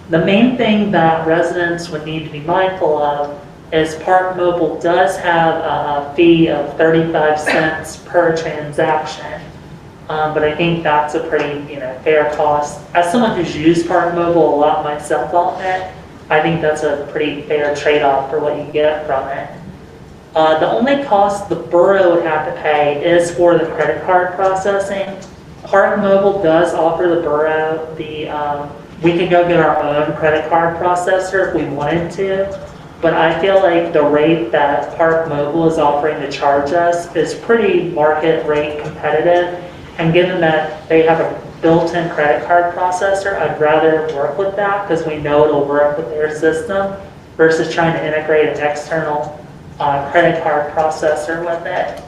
The main thing that residents would need to be mindful of is Park Mobile does have a fee of 35 cents per transaction, but I think that's a pretty fair cost. As someone who's used Park Mobile a lot myself on it, I think that's a pretty fair trade-off for what you get from it. The only cost the borough would have to pay is for the credit card processing. Park Mobile does offer the borough we can go get our own credit card processor if we wanted to. But I feel like the rate that Park Mobile is offering to charge us is pretty market rate competitive. And given that they have a built-in credit card processor, I'd rather work with that because we know it'll work with their system versus trying to integrate an external credit card processor with it.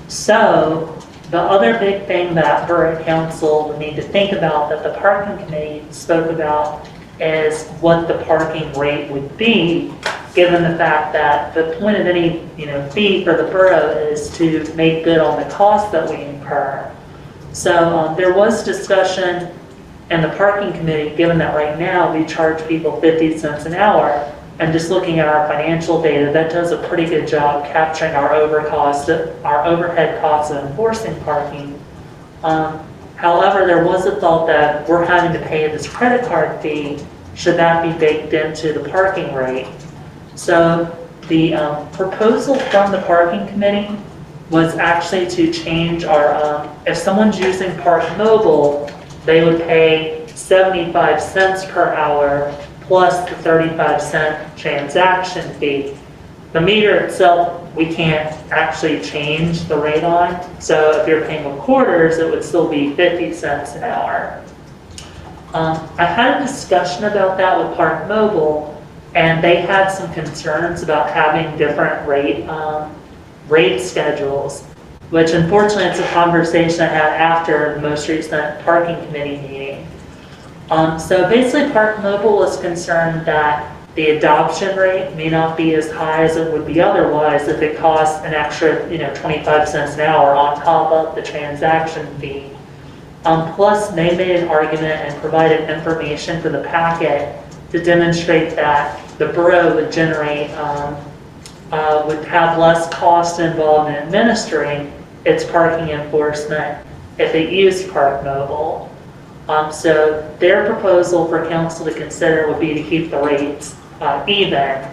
So the other big thing that Borough Council would need to think about that the parking committee spoke about is what the parking rate would be, given the fact that the point of any fee for the borough is to make good on the cost that we incur. So there was discussion in the parking committee, given that right now we charge people 50 cents an hour, and just looking at our financial data, that does a pretty good job capturing our overhead costs of enforcing parking. However, there was a thought that we're having to pay this credit card fee. Should that be baked into the parking rate? So the proposal from the parking committee was actually to change our, if someone's using Park Mobile, they would pay 75 cents per hour plus the 35-cent transaction fee. The meter itself, we can't actually change the rate on. So if you're paying with quarters, it would still be 50 cents an hour. I had a discussion about that with Park Mobile, and they had some concerns about having different rate schedules, which unfortunately it's a conversation I had after the most recent parking committee meeting. So basically Park Mobile is concerned that the adoption rate may not be as high as it would be otherwise if it costs an extra 25 cents an hour on top of the transaction fee. Plus, they made an argument and provided information for the packet to demonstrate that the borough would generate, would have less cost involved in administering its parking enforcement if it used Park Mobile. So their proposal for council to consider would be to keep the rates even.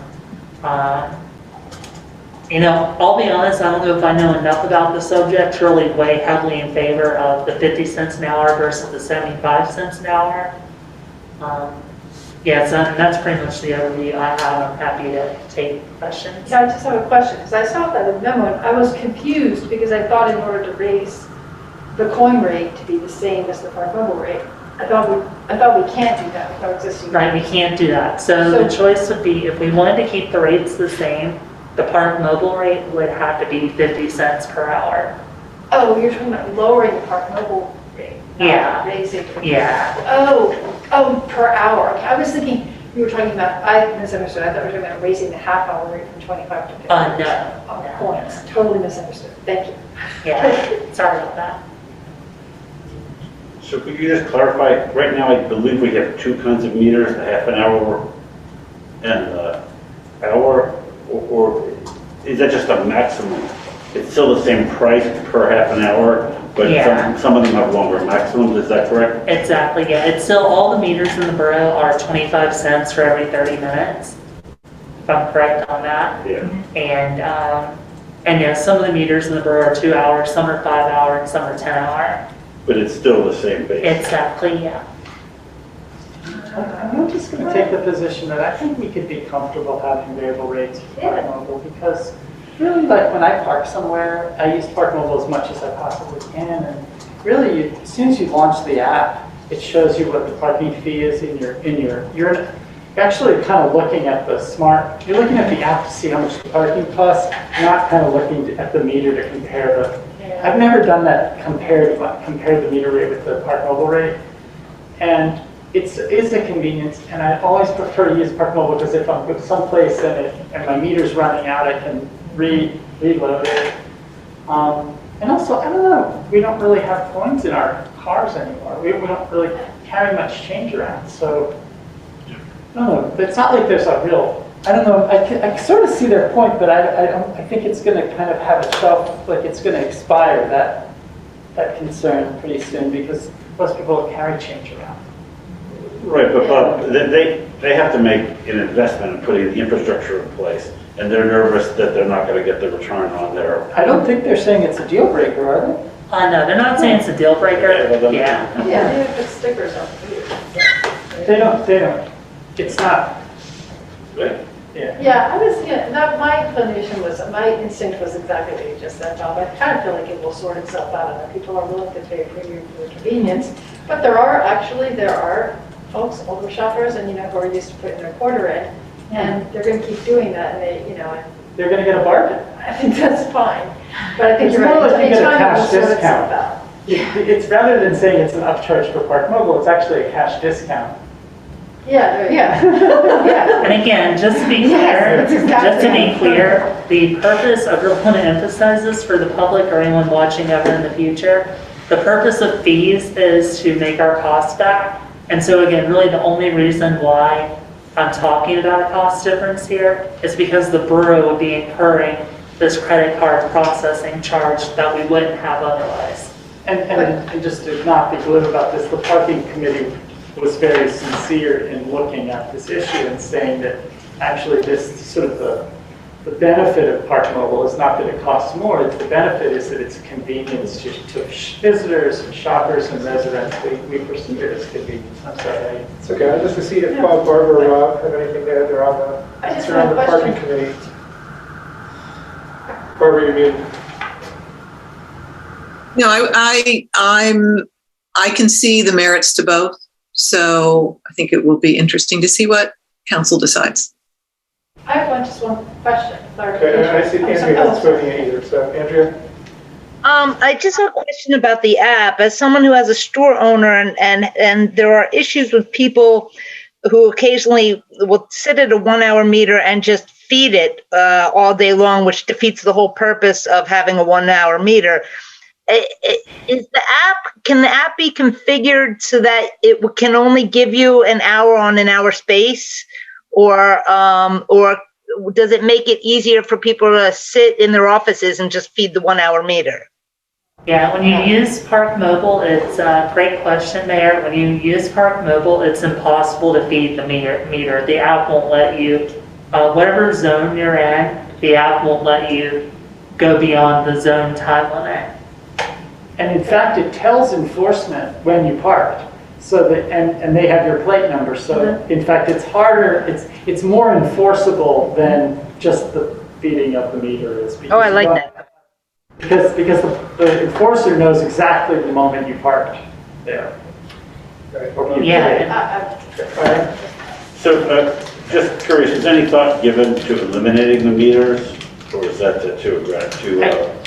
I'll be honest, I don't know if I know enough about the subject to really weigh heavily in favor of the 50 cents an hour versus the 75 cents an hour. Yeah, so that's pretty much the overview I have. I'm happy to take questions. Yeah, I just have a question, because I saw that in the memo, and I was confused because I thought in order to raise the coin rate to be the same as the Park Mobile rate, I thought we can't do that with our existing. Right, we can't do that. So the choice would be, if we wanted to keep the rates the same, the Park Mobile rate would have to be 50 cents per hour. Oh, you're talking about lowering the Park Mobile rate? Yeah. Raising. Yeah. Oh, per hour. Okay, I was thinking you were talking about, I misunderstood. I thought you were talking about raising the half-hour rate from 25 to 50. No. Oh, points. Totally misunderstood. Thank you. Yeah, sorry about that. So could you just clarify, right now I believe we have two kinds of meters, the half an hour and the hour, or is that just a maximum? It's still the same price per half an hour, but Yeah. some of them have longer maximums, is that correct? Exactly, yeah. It's still, all the meters in the borough are 25 cents for every 30 minutes, if I'm correct on that. Yeah. And yeah, some of the meters in the borough are 2 hours, some are 5 hour, and some are 10 hour. But it's still the same base. Exactly, yeah. I'm just going to take the position that I think we could be comfortable having variable rates for Park Mobile, because really, like when I park somewhere, I use Park Mobile as much as I possibly can, and really, as soon as you launch the app, it shows you what the parking fee is you're actually kind of looking at you're looking at the app to see how much the parking costs, not kind of looking at the meter to compare I've never done that, compared the meter rate with the Park Mobile rate, and it's a convenience, and I always prefer to use Park Mobile because if I'm someplace and my meter's running out, I can reload it. And also, I don't know, we don't really have coins in our cars anymore. We don't really carry much change around, so I don't know. It's not like there's a real, I don't know, I sort of see their point, but I think it's going to kind of have a shelf, like it's going to expire, that concern pretty soon, because most people carry change around. Right, but Bob, they have to make an investment in putting the infrastructure in place, and they're nervous that they're not going to get the return on their. I don't think they're saying it's a deal breaker, are they? No, they're not saying it's a deal breaker. Yeah. Yeah, they put stickers on it. They don't. It's not. Right. Yeah. Yeah, I was, my inclination was, my instinct was exactly what you just said, Bob. I kind of feel like it will sort itself out, and that people are willing to pay a premium for the convenience. But there are folks, older shoppers, and who are used to putting their quarter in, and they're going to keep doing that, and They're going to get a bargain. I think that's fine. But I think It's you're more right. like you get a Time cash will sort discount. itself out. It's rather than saying it's an upcharge for Park Mobile, it's actually a cash discount. Yeah, yeah. And again, just to be Yes, clear, that's exactly the purpose, I really want to emphasize this for the public or anyone watching ever in the future, the purpose of fees is to make our costs back. And so again, really the only reason why I'm talking about a cost difference here is because the borough would be incurring this credit card processing charge that we wouldn't have otherwise. And just to not be glib about this, the parking committee was very sincere in looking at this issue and saying that actually this sort of the benefit of Park Mobile is not that it costs more, the benefit is that it's a convenience to visitors and shoppers and residents. We perceive it as convenience. I'm sorry. It's okay, just to see if Bob, Barbara, or Rob have anything to add. They're on the parking committee. Barbara, you mean? No, I can see the merits to both. So I think it will be interesting to see what council decides. I have just one question. Okay, I see Andrea hasn't spoken yet either, so Andrea? I just have a question about the app. As someone who has a store owner and there are issues with people who occasionally will sit at a 1 hour meter and just feed it all day long, which defeats the whole purpose of having a 1 hour meter. Can the app be configured so that it can only give you an hour on an hour space, or does it make it easier for people to sit in their offices and just feed the 1 hour meter? Yeah, when you use Park Mobile, it's a great question, Mayor. When you use Park Mobile, it's impossible to feed the meter. The app won't let you, whatever zone you're in, the app won't let you go beyond the zone time limit. And in fact, it tells enforcement when you parked, so that and they have your plate number. So in fact, it's harder. It's more enforceable than just the feeding of the meter is. Oh, I like that. Because the enforcer knows exactly the moment you parked there. Yeah. So just curious, is any thought given to eliminating the meters? Or is that too aggressive?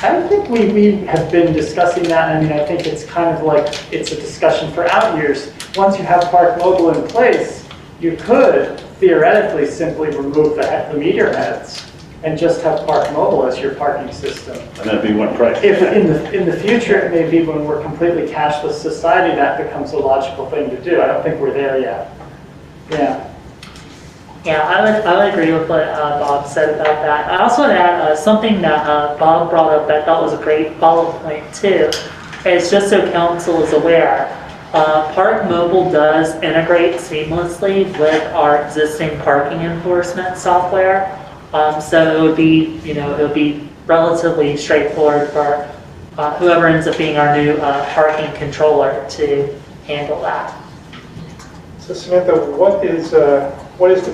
I think we have been discussing that. I mean, I think it's kind of like it's a discussion for out years. Once you have Park Mobile in place, you could theoretically simply remove the meter heads and just have Park Mobile as your parking system. And that'd be one price. If in the future, it may be when we're completely cashless society, that becomes a logical thing to do. I don't think we're there yet. Yeah. Yeah, I would agree with what Bob said about that. I also want to add something that Bob brought up that I thought was a great follow-up point too. Is just so council is aware, Park Mobile does integrate seamlessly with our existing parking enforcement software. So it would be, it would be relatively straightforward for whoever ends up being our new parking controller to handle that. So Samantha, what is the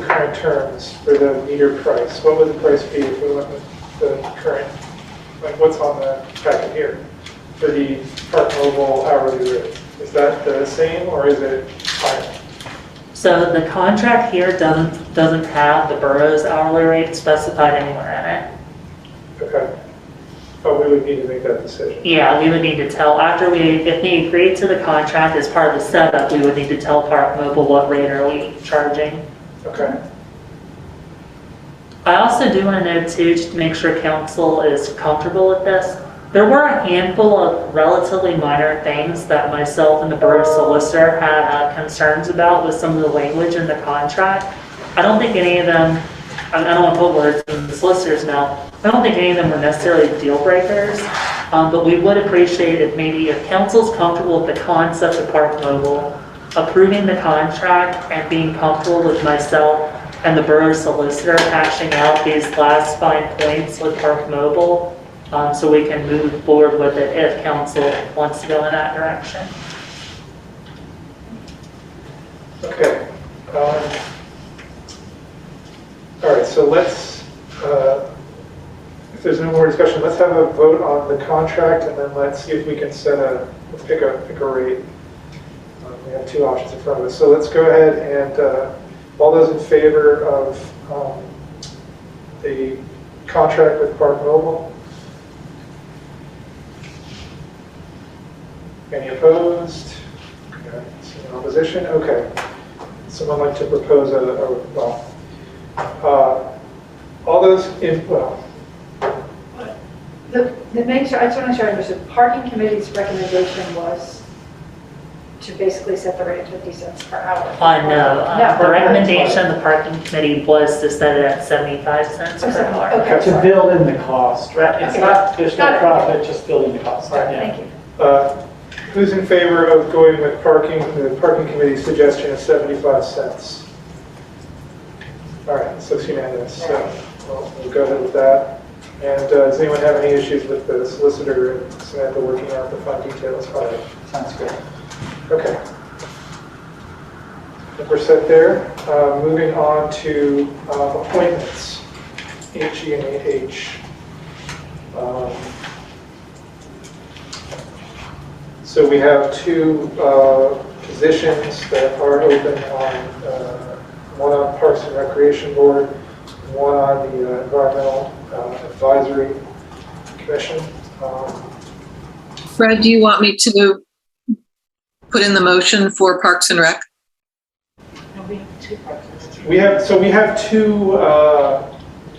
current terms for the meter price? What would the price be if we went with the current, like what's on the packet here for the Park Mobile hourly rate? Is that the same or is it higher? So the contract here doesn't have the borough's hourly rate specified anywhere in it. Okay. But we would need to make that decision. Yeah, we would need to tell, if we agree to the contract as part of the setup, we would need to tell Park Mobile what rate are we charging. Okay. I also do want to note too, just to make sure council is comfortable with this, there were a handful of relatively minor things that myself and the borough solicitor had concerns about with some of the language in the contract. I don't think any of them, I don't want to put words in the solicitor's mouth, I don't think any of them were necessarily deal breakers, but we would appreciate if council's comfortable with the concept of Park Mobile, approving the contract and being comfortable with myself and the borough solicitor hashing out these last fine points with Park Mobile, so we can move forward with it if council wants to go in that direction. Okay. All right, so let's, if there's no more discussion, let's have a vote on the contract and then let's see if we can pick a rate. We have two options in front of us. So let's go ahead and all those in favor of the contract with Park Mobile? Any opposed? Okay. Any opposition? Okay. Someone like to propose all those in, I just want to make sure I understood. Parking committee's recommendation was to basically set the rate at 50 cents per hour. No, the recommendation of the parking committee was to set it at 75 cents per hour. Okay. To build in the cost, right? It's Okay. not additional profit, just building the cost. All right, Yeah. thank you. Who's in favor of going with the parking committee's suggestion of 75 cents? All right, so it's unanimous. So we'll go ahead with that. And does anyone have any issues with the solicitor and Samantha working out the fine details? All right. Sounds good. Okay. I think we're set there. Moving on to appointments, 8G and 8H. So we have two positions that are open on, one on Parks and Recreation Board, one on the Environmental Advisory Commission. Fred, do you want me to put in the motion for Parks and Rec? We have two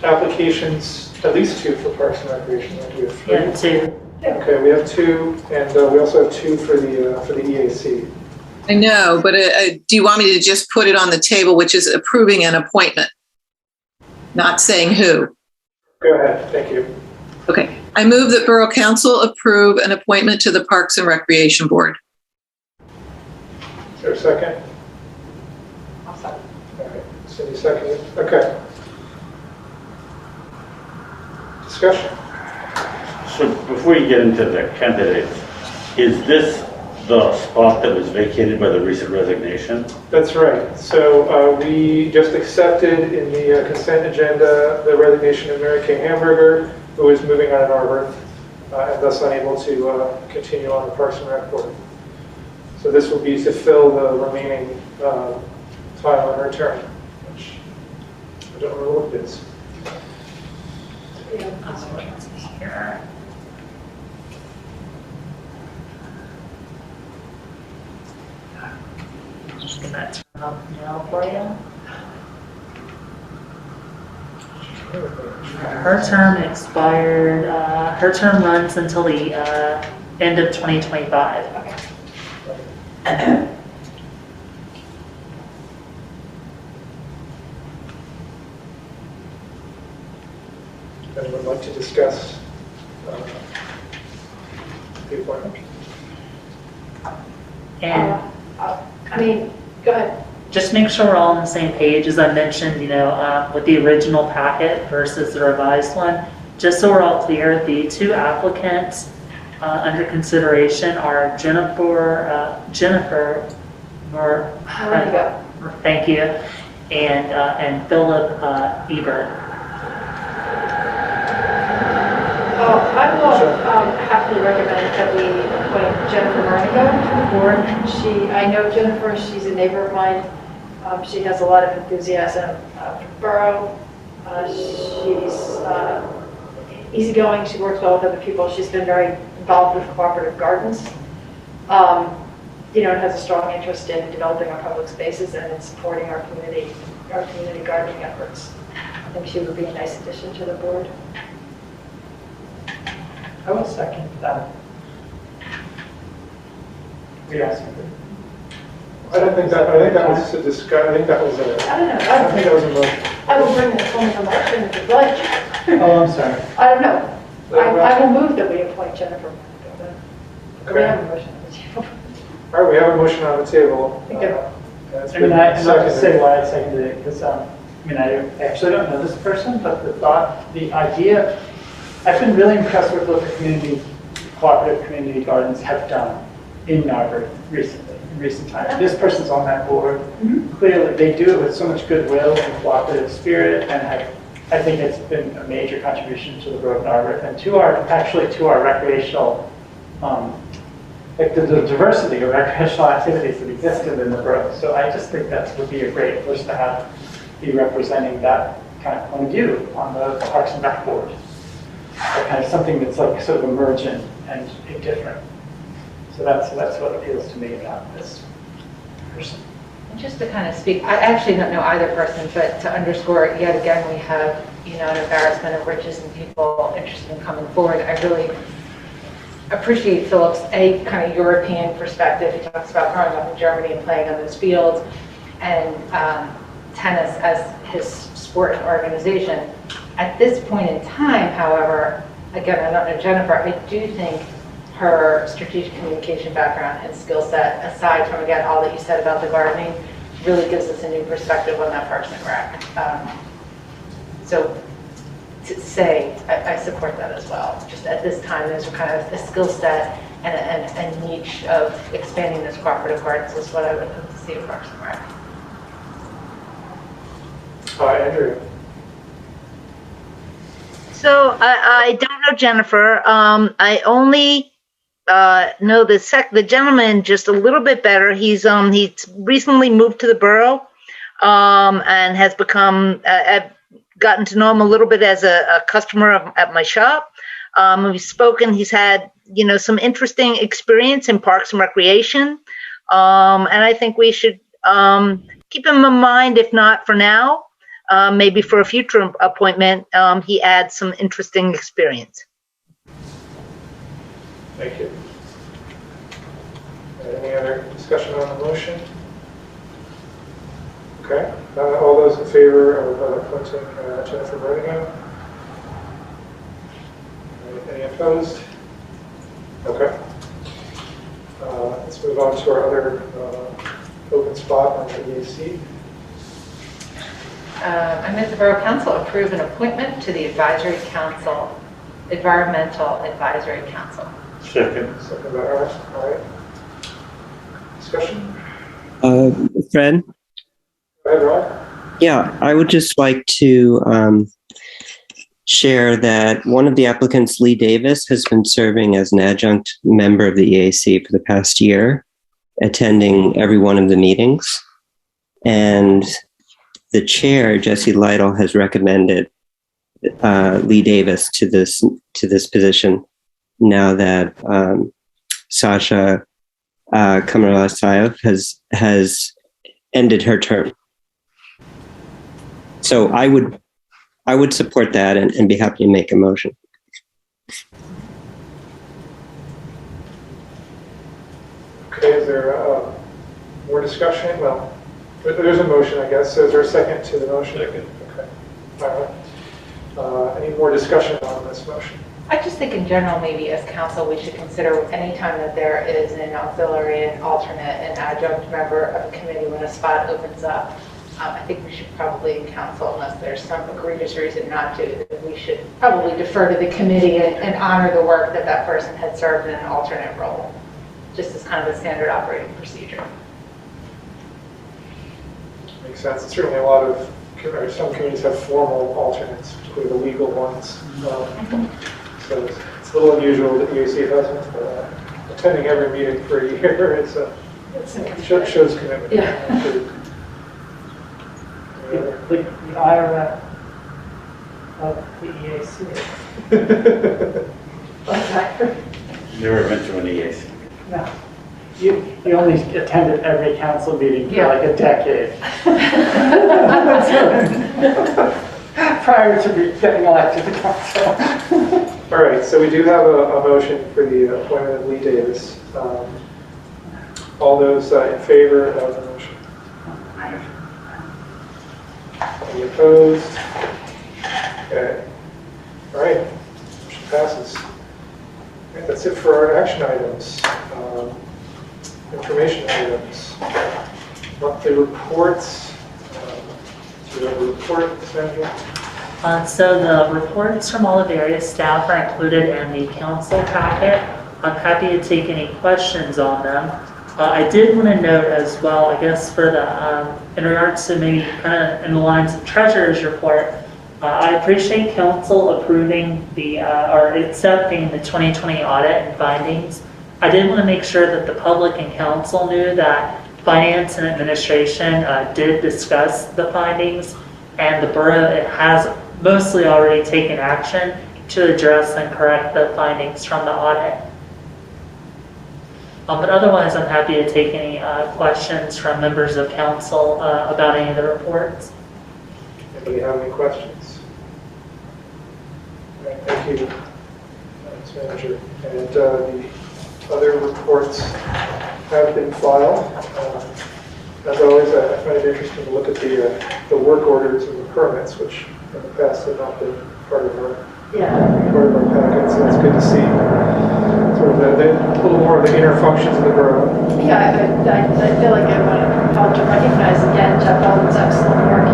applications, at least two for Parks and Recreation. We have three. Yeah, two. Okay, we have two, and we also have two for the EAC. I know, but do you want me to just put it on the table, which is approving an appointment? Not saying who. Go ahead, thank you. Okay. I move that Borough Council approve an appointment to the Parks and Recreation Board. Is there a second? I'll second. All right, Cindy seconded. Okay. Discussion. So before you get into the candidates, is this the spot that was vacated by the recent resignation? That's right. So we just accepted in the consent agenda the resignation of Mary Kay Hamburger, who is moving on in Arbor, and thus unable to continue on the Parks and Rec Board. So this will be to fill the remaining time on her term, which I don't remember what it is. Here. Just gonna turn up now for you. Her term expired, her term runs until the end of 2025. Anyone like to discuss the appointment? And I mean, go ahead. just make sure we're all on the same page, as I mentioned, with the original packet versus the revised one. Just so we're all clear, the two applicants under consideration are Jennifer Moringa. thank you, and Philip Ebert. I will happily recommend that we appoint Jennifer Moringa to the board. I know Jennifer, she's a neighbor of mine. She has a lot of enthusiasm for the borough. She's easygoing, she works well with other people. She's been very involved with cooperative gardens. And has a strong interest in developing our public spaces and in supporting our community gardening efforts. I think she would be a nice addition to the board. I will second that. We asked her. I think that was a discuss. I think that was a. I don't know. I think that was a motion. I will bring this home from Martin if you'd like. Oh, I'm sorry. I don't know. I will move that we appoint Jennifer. We have a motion on the table. All right, we have a motion on the table. That's been I'll just seconded. say why I seconded it, because, I actually don't know this person, but the idea, I've been really impressed with what the cooperative community gardens have done in Narberth in recent times. This person's on that board. Clearly, they do it with so much goodwill and cooperative spirit, and I think it's been a major contribution to the Borough of Narberth and to our recreational, the diversity of recreational activities that exist in the borough. So I just think that would be a great person to be representing that kind of point of view on the Parks and Rec board. Kind of something that's like sort of emergent and different. So that's what appeals to me about this person. And just to kind of speak, I actually don't know either person, but to underscore yet again, we have an embarrassment of riches and people interested in coming forward. I really appreciate Philip's kind of European perspective. He talks about growing up in Germany and playing on those fields, and tennis as his sport and organization. At this point in time, however, again, I don't know Jennifer, I do think her strategic communication background and skill set, aside from, again, all that you said about the gardening, really gives us a new perspective on that Parks and Rec. So to say, I support that as well. Just at this time, there's kind of a skill set and a niche of expanding this cooperative gardens is what I would hope to see at Parks and Rec. Hi, Andrew. So I don't know Jennifer. I only know the gentleman just a little bit better. He's recently moved to the borough and has become I've gotten to know him a little bit as a customer at my shop. We've spoken. He's had some interesting experience in parks and recreation, and I think we should keep him in mind, if not for now. Maybe for a future appointment, he adds some interesting experience. Thank you. Any other discussion on the motion? Okay. All those in favor of appointing Jennifer Moringa? Any opposed? Okay. Let's move on to our other open spot on the EAC. I move the Borough Council approve an appointment to the Advisory Council, Environmental Advisory Council. Second by Art. All right. Discussion? Fred? Go ahead, Rod. Yeah, I would just like to share that one of the applicants, Lee Davis, has been serving as an adjunct member of the EAC for the past year, attending every one of the meetings. And the chair, Jesse Lytle, has recommended Lee Davis to this position now that Sasha Kamarasayev has ended her term. So I I would support that and be happy to make a motion. Okay, is there more discussion? Well, there's a motion, I guess. So is there a second to the motion? Second. Okay. All right. Any more discussion on this motion? I just think in general, maybe as council, we should consider any time that there is an auxiliary, an alternate, an adjunct member of a committee when a spot opens up. I think we should probably in council, unless there's some egregious reason not to, that we should probably defer to the committee and honor the work that that person had served in an alternate role, just as kind of a standard operating procedure. Makes sense. It's certainly a lot of, some committees have formal alternates, particularly the legal ones. So it's a little unusual that EAC hasn't. Attending every meeting for a year, it shows commitment. Yeah. The IRA of the EAC. Never went to an EAC. No. You only attended every council meeting for like a decade. Prior to getting elected to council. All right, so we do have a motion for the appointment of Lee Davis. All those in favor of the motion? Any opposed? Okay. All right, motion passes. All right, that's it for our action items. Information items. Monthly reports. Do you have a report, Sandra? So the reports from all the various staff are included in the council packet. I'm happy to take any questions on them. I did want to note as well, I guess for the, in regards to maybe kind of in the lines of treasurer's report, I appreciate council approving the, or accepting the 2020 audit and findings. I did want to make sure that the public and council knew that finance and administration did discuss the findings, and the borough has mostly already taken action to address and correct the findings from the audit. But otherwise, I'm happy to take any questions from members of council about any of the reports. Anybody have any questions? All right, thank you, Finance Manager. And the other reports have been filed. As always, I find it interesting to look at the work orders and the permits, which in the past have not been part of our packet. So it's good to see sort of a little more of the inner functions of the borough. Yeah, I feel like I want to recognize again Jeff Elden's excellent work.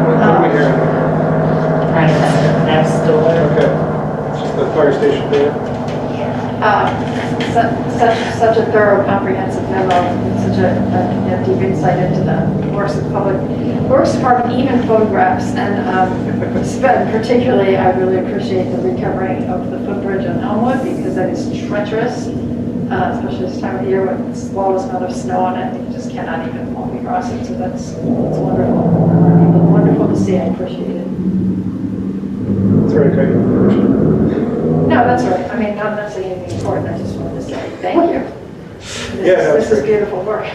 What are we hearing? Next door. Okay. It's just the fire station there. Such a thorough, comprehensive memo, such a deep insight into the works of public works department, even photographs, and particularly I really appreciate the recovering of the footbridge on Elmwood, because that is treacherous, especially this time of year when it's a smallest amount of snow on it, and you just cannot even walk across it. So that's wonderful. Wonderful to see. I appreciate it. That's very good. No, that's right. I mean, not necessarily anything important. I just wanted to say thank you. This is beautiful work.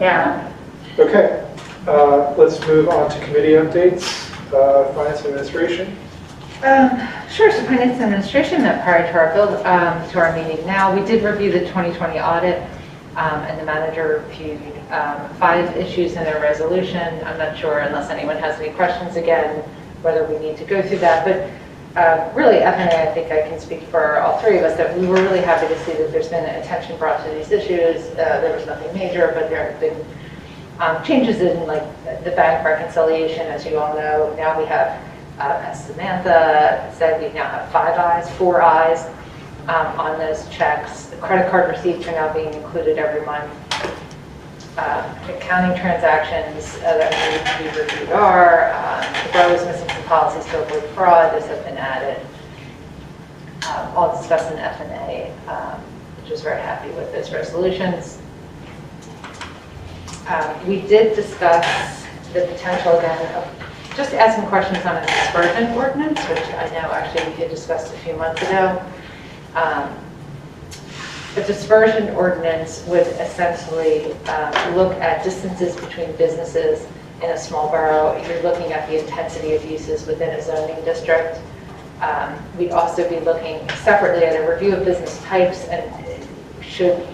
Yeah. Okay. Let's move on to committee updates. Finance and Administration. Sure. So Finance and Administration met prior to our meeting now. We did review the 2020 audit, and the manager reviewed 5 issues in their resolution. I'm not sure, unless anyone has any questions again, whether we need to go through that. But really, FNA, I think I can speak for all 3 of us, that we were really happy to see that there's been attention brought to these issues. There was nothing major, but there have been changes in like the bank reconciliation, as you all know. Now we have, as Samantha said, we now have 4 eyes on those checks. The credit card receipts are now being included every month. Accounting transactions that need to be reviewed are, the borough is missing some policies to avoid fraud. Those have been added. All discussed in FNA, which was very happy with those resolutions. We did discuss the potential again of just asking questions on a dispersion ordinance, which I know actually we had discussed a few months ago. The dispersion ordinance would essentially look at distances between businesses in a small borough, you're looking at the intensity of uses within a zoning district. We'd also be looking separately at a review of business types and should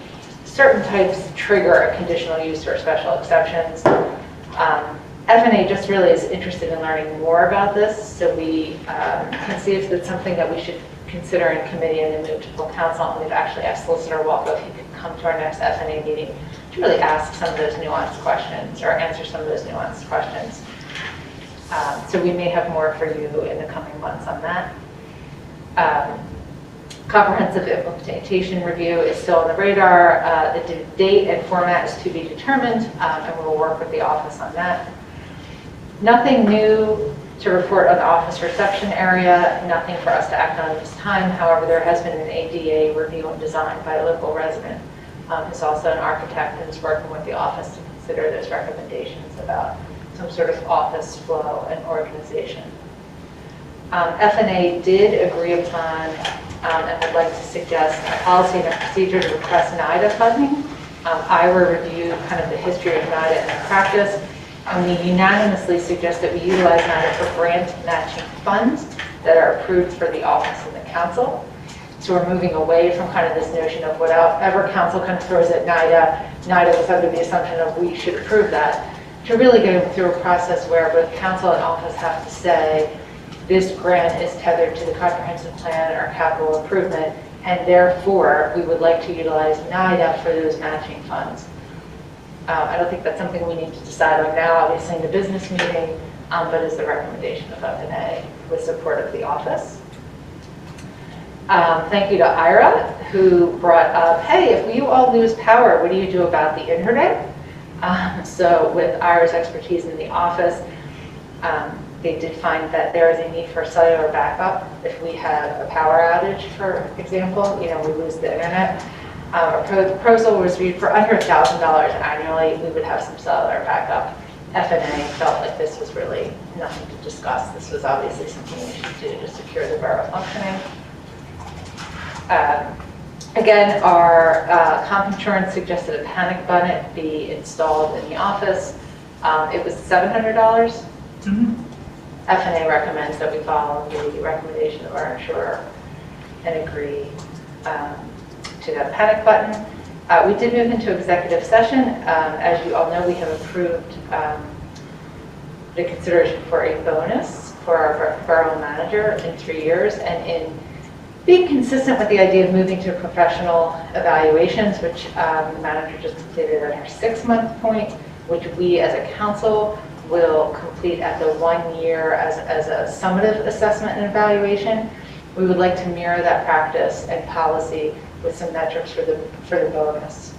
certain types trigger a conditional use or special exceptions. F&A just really is interested in learning more about this, so we can see if it's something that we should consider in committee and then move to full council. And we've actually asked Solicitor Walco if he could come to our next F&A meeting to really ask some of those nuanced questions or answer some of those nuanced questions. So we may have more for you in the coming months on that. Comprehensive implementation review is still on the radar. The date and format is to be determined, and we'll work with the office on that. Nothing new to report on the office reception area, nothing for us to act on at this time. However, there has been an ADA review and design by a local resident who's also an architect and is working with the office to consider those recommendations about some sort of office flow and organization. F&A did agree upon and would like to suggest a policy and a procedure to request NIDA funding. IRA reviewed kind of the history of NIDA and the practice, and we unanimously suggest that we utilize NIDA for grant matching funds that are approved for the office and the council. So we're moving away from kind of this notion of whatever council kind of throws at NIDA was under the assumption of we should approve that, to really go through a process where both council and office have to say, this grant is tethered to the comprehensive plan or capital improvement, and therefore we would like to utilize NIDA for those matching funds. I don't think that's something we need to decide on now, obviously in the business meeting, but is the recommendation of F&A with support of the office. Thank you to Ira, who brought up, hey, if you all lose power, what do you do about the internet? So with Ira's expertise in the office, they did find that there is a need for cellular backup. If we have a power outage, for example, we lose the internet. Our proposal was viewed for under $1,000 annually. We would have some cellular backup. F&A felt like this was really nothing to discuss. This was obviously something we should do to secure the borough functioning. Again, our comp insurance suggested a panic button be installed in the office. It was $700. Mm-hmm. F&A recommends that we follow the recommendation of our insurer and agree to that panic button. We did move into executive session. As you all know, we have approved the consideration for a bonus for our borough manager in 3 years, and in being consistent with the idea of moving to professional evaluations, which the manager just completed at her 6-month point, which we as a council will complete at the 1 year as a summative assessment and evaluation. We would like to mirror that practice and policy with some metrics for the bonus.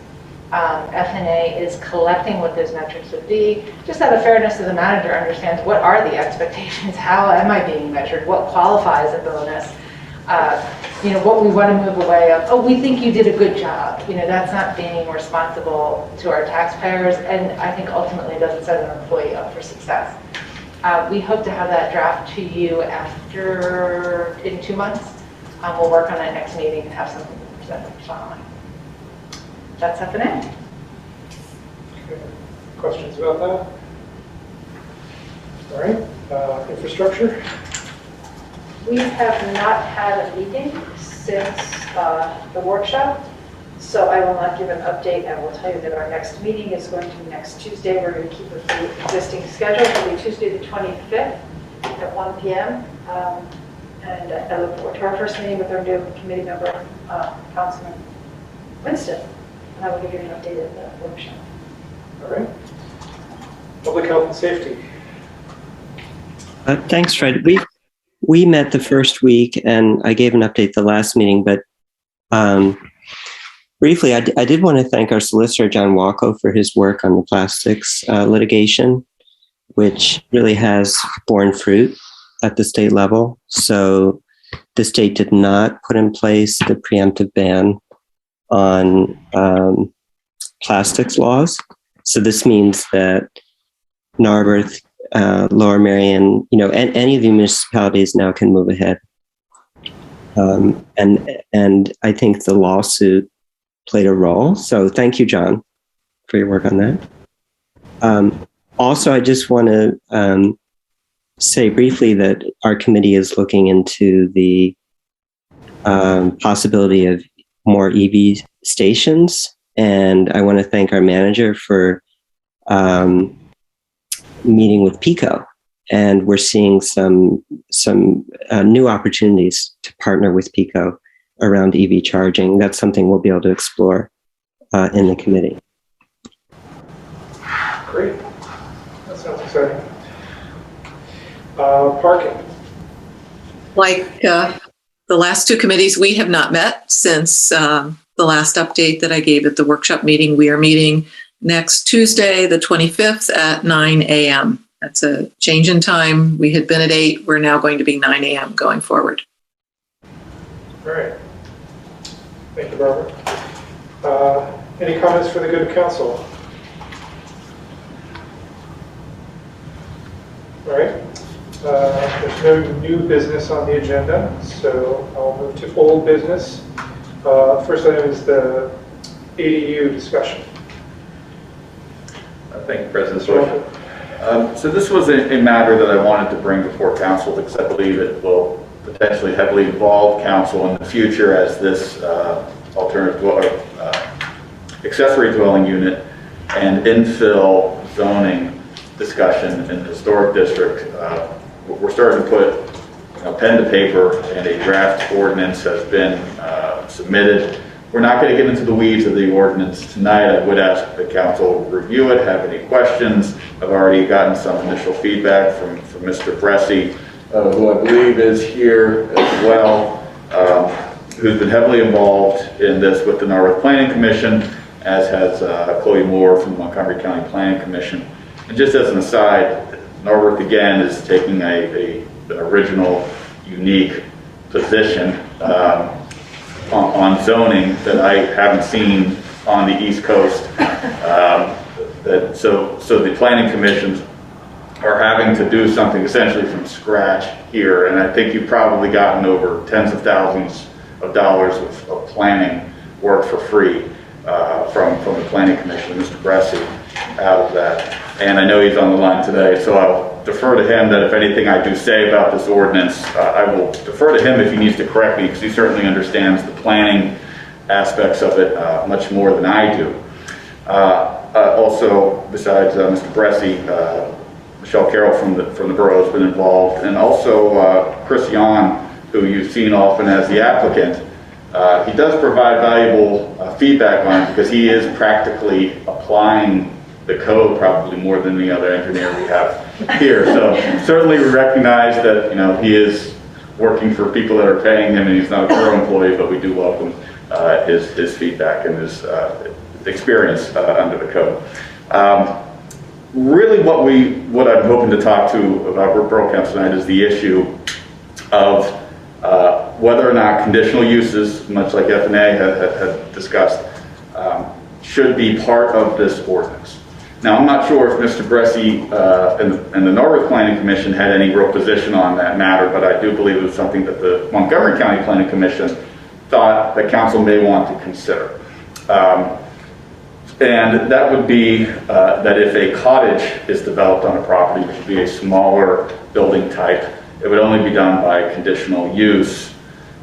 F&A is collecting what those metrics would be, just out of fairness to the manager understands what are the expectations, how am I being measured, what qualifies a bonus, what we want to move away of, oh, we think you did a good job. That's not being responsible to our taxpayers, and I think ultimately doesn't set an employee up for success. We hope to have that draft to you in 2 months. We'll work on that next meeting and have something to present following. That's F&A. Questions about that? All right, infrastructure. We have not had a meeting since the workshop, so I will not give an update. I will tell you that our next meeting is going to be next Tuesday. We're going to keep with the existing schedule. It'll be Tuesday the 25th at 1 p.m. And I look forward to our first meeting with our new committee member, Councilman Winston, and I will give you an update at the workshop. All right. Public health and safety. Thanks, Fred. We met the first week, and I gave an update the last meeting, but briefly, I did want to thank our solicitor, John Walco, for his work on the plastics litigation, which really has borne fruit at the state level. So the state did not put in place the preemptive ban on plastics laws. So this means that Narberth, Lower Merion, and any of the municipalities now can move ahead. And I think the lawsuit played a role. So thank you, John, for your work on that. Also, I just want to say briefly that our committee is looking into the possibility of more EV stations. And I want to thank our manager for meeting with Pico. And we're seeing some new opportunities to partner with Pico around EV charging. That's something we'll be able to explore in the committee. Great. That sounds exciting. Parking. Like the last two committees, we have not met since the last update that I gave at the workshop meeting. We are meeting next Tuesday, the 25th at 9 a.m. That's a change in time. We had been at 8. We're now going to be 9 a.m. going forward. All right. Thank you, Barbara. Any comments for the good of council? All right. There's no new business on the agenda, so I'll move to old business. First item is the ADU discussion. Thank you, President Sawyer. So this was a matter that I wanted to bring before council because I believe it will potentially heavily involve council in the future as this alternative accessory dwelling unit and infill zoning discussion in the historic district. We're starting to put pen to paper, and a draft ordinance has been submitted. We're not going to get into the weeds of the ordinance tonight. I would ask the council review it, have any questions. I've already gotten some initial feedback from Mr. Bressi, who I believe is here as well, who's been heavily involved in this with the Norwood Planning Commission, as has Chloe Moore from the Montgomery County Planning Commission. And just as an aside, Norwood again is taking an original, unique position on zoning that I haven't seen on the East Coast. So the planning commissions are having to do something essentially from scratch here, and I think you've probably gotten over tens of thousands of dollars of planning work for free from the planning commission, Mr. Bressi, out of that. And I know he's on the line today, so I'll defer to him that if anything I do say about this ordinance, I will defer to him if he needs to correct me, because he certainly understands the planning aspects of it much more than I do. Also, besides Mr. Bressi, Michelle Carroll from the Borough has been involved, and also Chris Yon, who you've seen often as the applicant. He does provide valuable feedback on it because he is practically applying the code probably more than any other engineer we have here. So certainly we recognize that he is working for people that are paying him, and he's not a borough employee, but we do welcome his feedback and his experience under the code. Really what I'm hoping to talk to about Borough Council tonight is the issue of whether or not conditional uses, much like F&A had discussed, should be part of this ordinance. Now, I'm not sure if Mr. Bressi and the Norwood Planning Commission had any real position on that matter, but I do believe it was something that the Montgomery County Planning Commission thought that council may want to consider. And that would be that if a cottage is developed on a property, which would be a smaller building type, it would only be done by conditional use.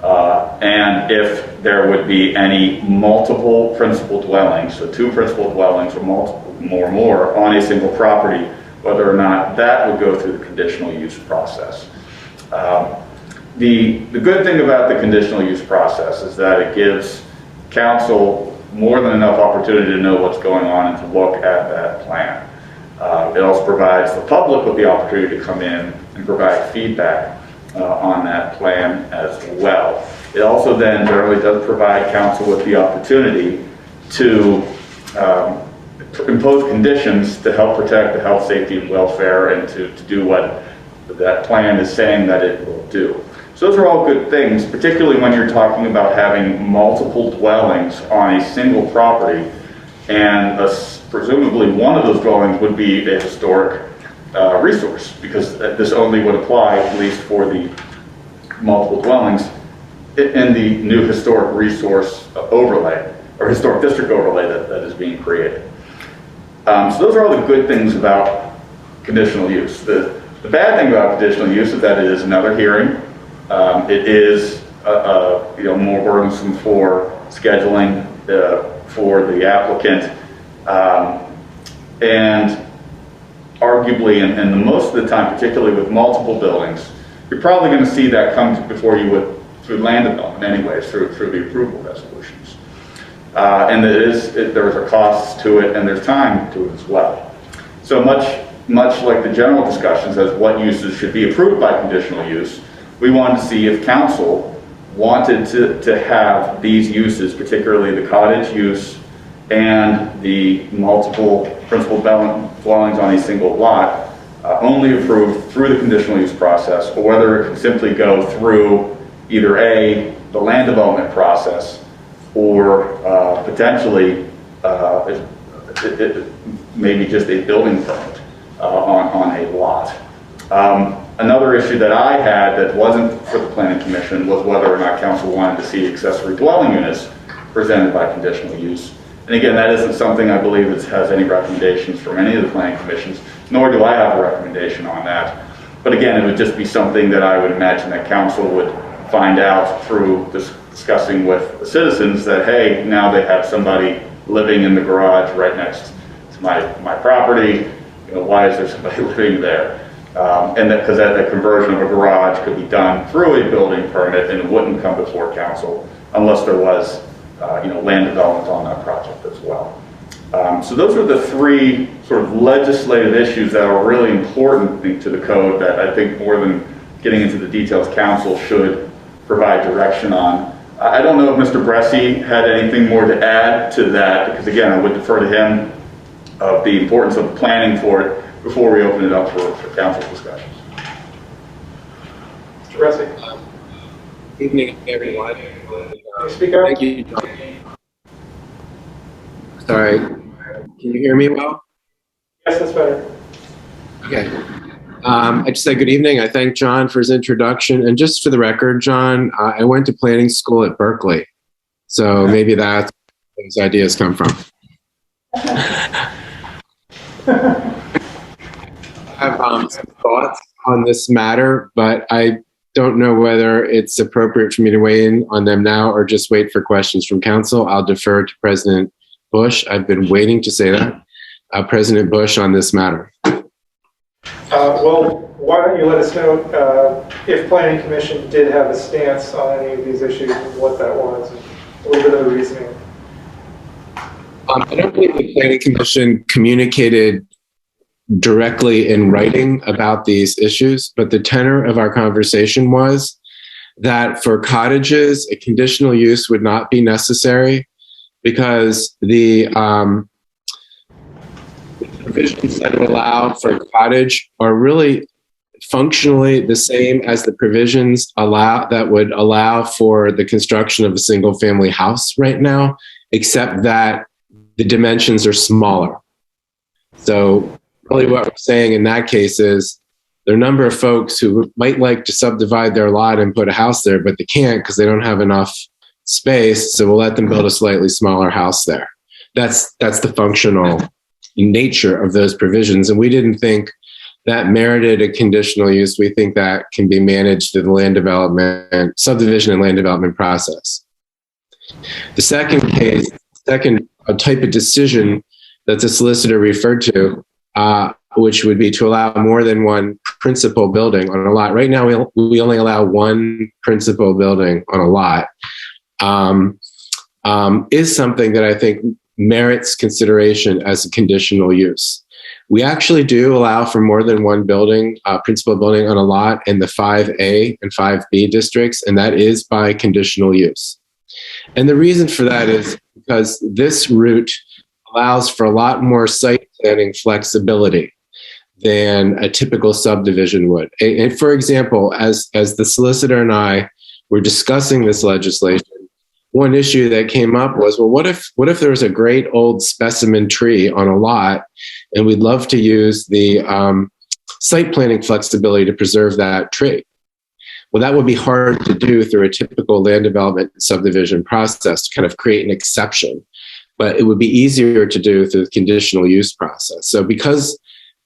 And if there would be any multiple principal dwellings, so 2 principal dwellings or more on a single property, whether or not that would go through the conditional use process. The good thing about the conditional use process is that it gives council more than enough opportunity to know what's going on and to look at that plan. It also provides the public with the opportunity to come in and provide feedback on that plan as well. It also then generally does provide council with the opportunity to impose conditions to help protect the health, safety, and welfare, and to do what that plan is saying that it will do. So those are all good things, particularly when you're talking about having multiple dwellings on a single property, and presumably one of those dwellings would be a historic resource, because this only would apply, at least for the multiple dwellings, in the new historic resource overlay, or historic district overlay that is being created. So those are all the good things about conditional use. The bad thing about conditional use is that it is another hearing. It is more burdensome for scheduling for the applicant, and arguably, and most of the time, particularly with multiple buildings, you're probably going to see that come before you would through land development anyways, through the approval resolutions. And there's a cost to it, and there's time to it as well. So much like the general discussions as what uses should be approved by conditional use, we wanted to see if council wanted to have these uses, particularly the cottage use and the multiple principal dwellings on a single lot, only approved through the conditional use process, or whether it can simply go through either the land development process, or potentially maybe just a building permit on a lot. Another issue that I had that wasn't for the Planning Commission was whether or not council wanted to see accessory dwelling units presented by conditional use. And again, that isn't something I believe has any recommendations from any of the planning commissions, nor do I have a recommendation on that. But again, it would just be something that I would imagine that council would find out through discussing with the citizens that, hey, now they have somebody living in the garage right next to my property. Why is there somebody living there? And that because that conversion of a garage could be done through a building permit, and it wouldn't come before council unless there was land development on that project as well. So those are the three sort of legislative issues that are really important to the code that I think, more than getting into the details, council should provide direction on. I don't know if Mr. Bresci had anything more to add to that, because again, I would defer to him of the importance of planning for it before we open it up for council discussions. Mr. Bresci. Evening, everyone. Speak up. Thank you, John. Sorry, can you hear me well? Yes, that's better. Okay. I just said good evening. I thank John for his introduction. And just for the record, John, I went to planning school at Berkeley. So maybe that's where those ideas come from. I have some thoughts on this matter, but I don't know whether it's appropriate for me to weigh in on them now or just wait for questions from council. I'll defer to President Bush. I've been waiting to say that. President Bush on this matter. Well, why don't you let us know if Planning Commission did have a stance on any of these issues and what that was, a little bit of the reasoning. I don't believe the Planning Commission communicated directly in writing about these issues, but the tenor of our conversation was that for cottages, a conditional use would not be necessary because the provisions that would allow for a cottage are really functionally the same as the provisions that would allow for the construction of a single family house right now, except that the dimensions are smaller. So really what we're saying in that case is there are a number of folks who might like to subdivide their lot and put a house there, but they can't because they don't have enough space. So we'll let them build a slightly smaller house there. That's the functional nature of those provisions. And we didn't think that merited a conditional use. We think that can be managed through the land development, subdivision and land development process. The second type of decision that the solicitor referred to, which would be to allow more than one principal building on a lot. Right now, we only allow one principal building on a lot, is something that I think merits consideration as a conditional use. We actually do allow for more than one building, principal building on a lot in the 5A and 5B districts, and that is by conditional use. And the reason for that is because this route allows for a lot more site planning flexibility than a typical subdivision would. And for example, as the solicitor and I were discussing this legislation, one issue that came up was, well, what if there was a great old specimen tree on a lot and we'd love to use the site planning flexibility to preserve that tree? Well, that would be hard to do through a typical land development subdivision process to kind of create an exception, but it would be easier to do through the conditional use process. So because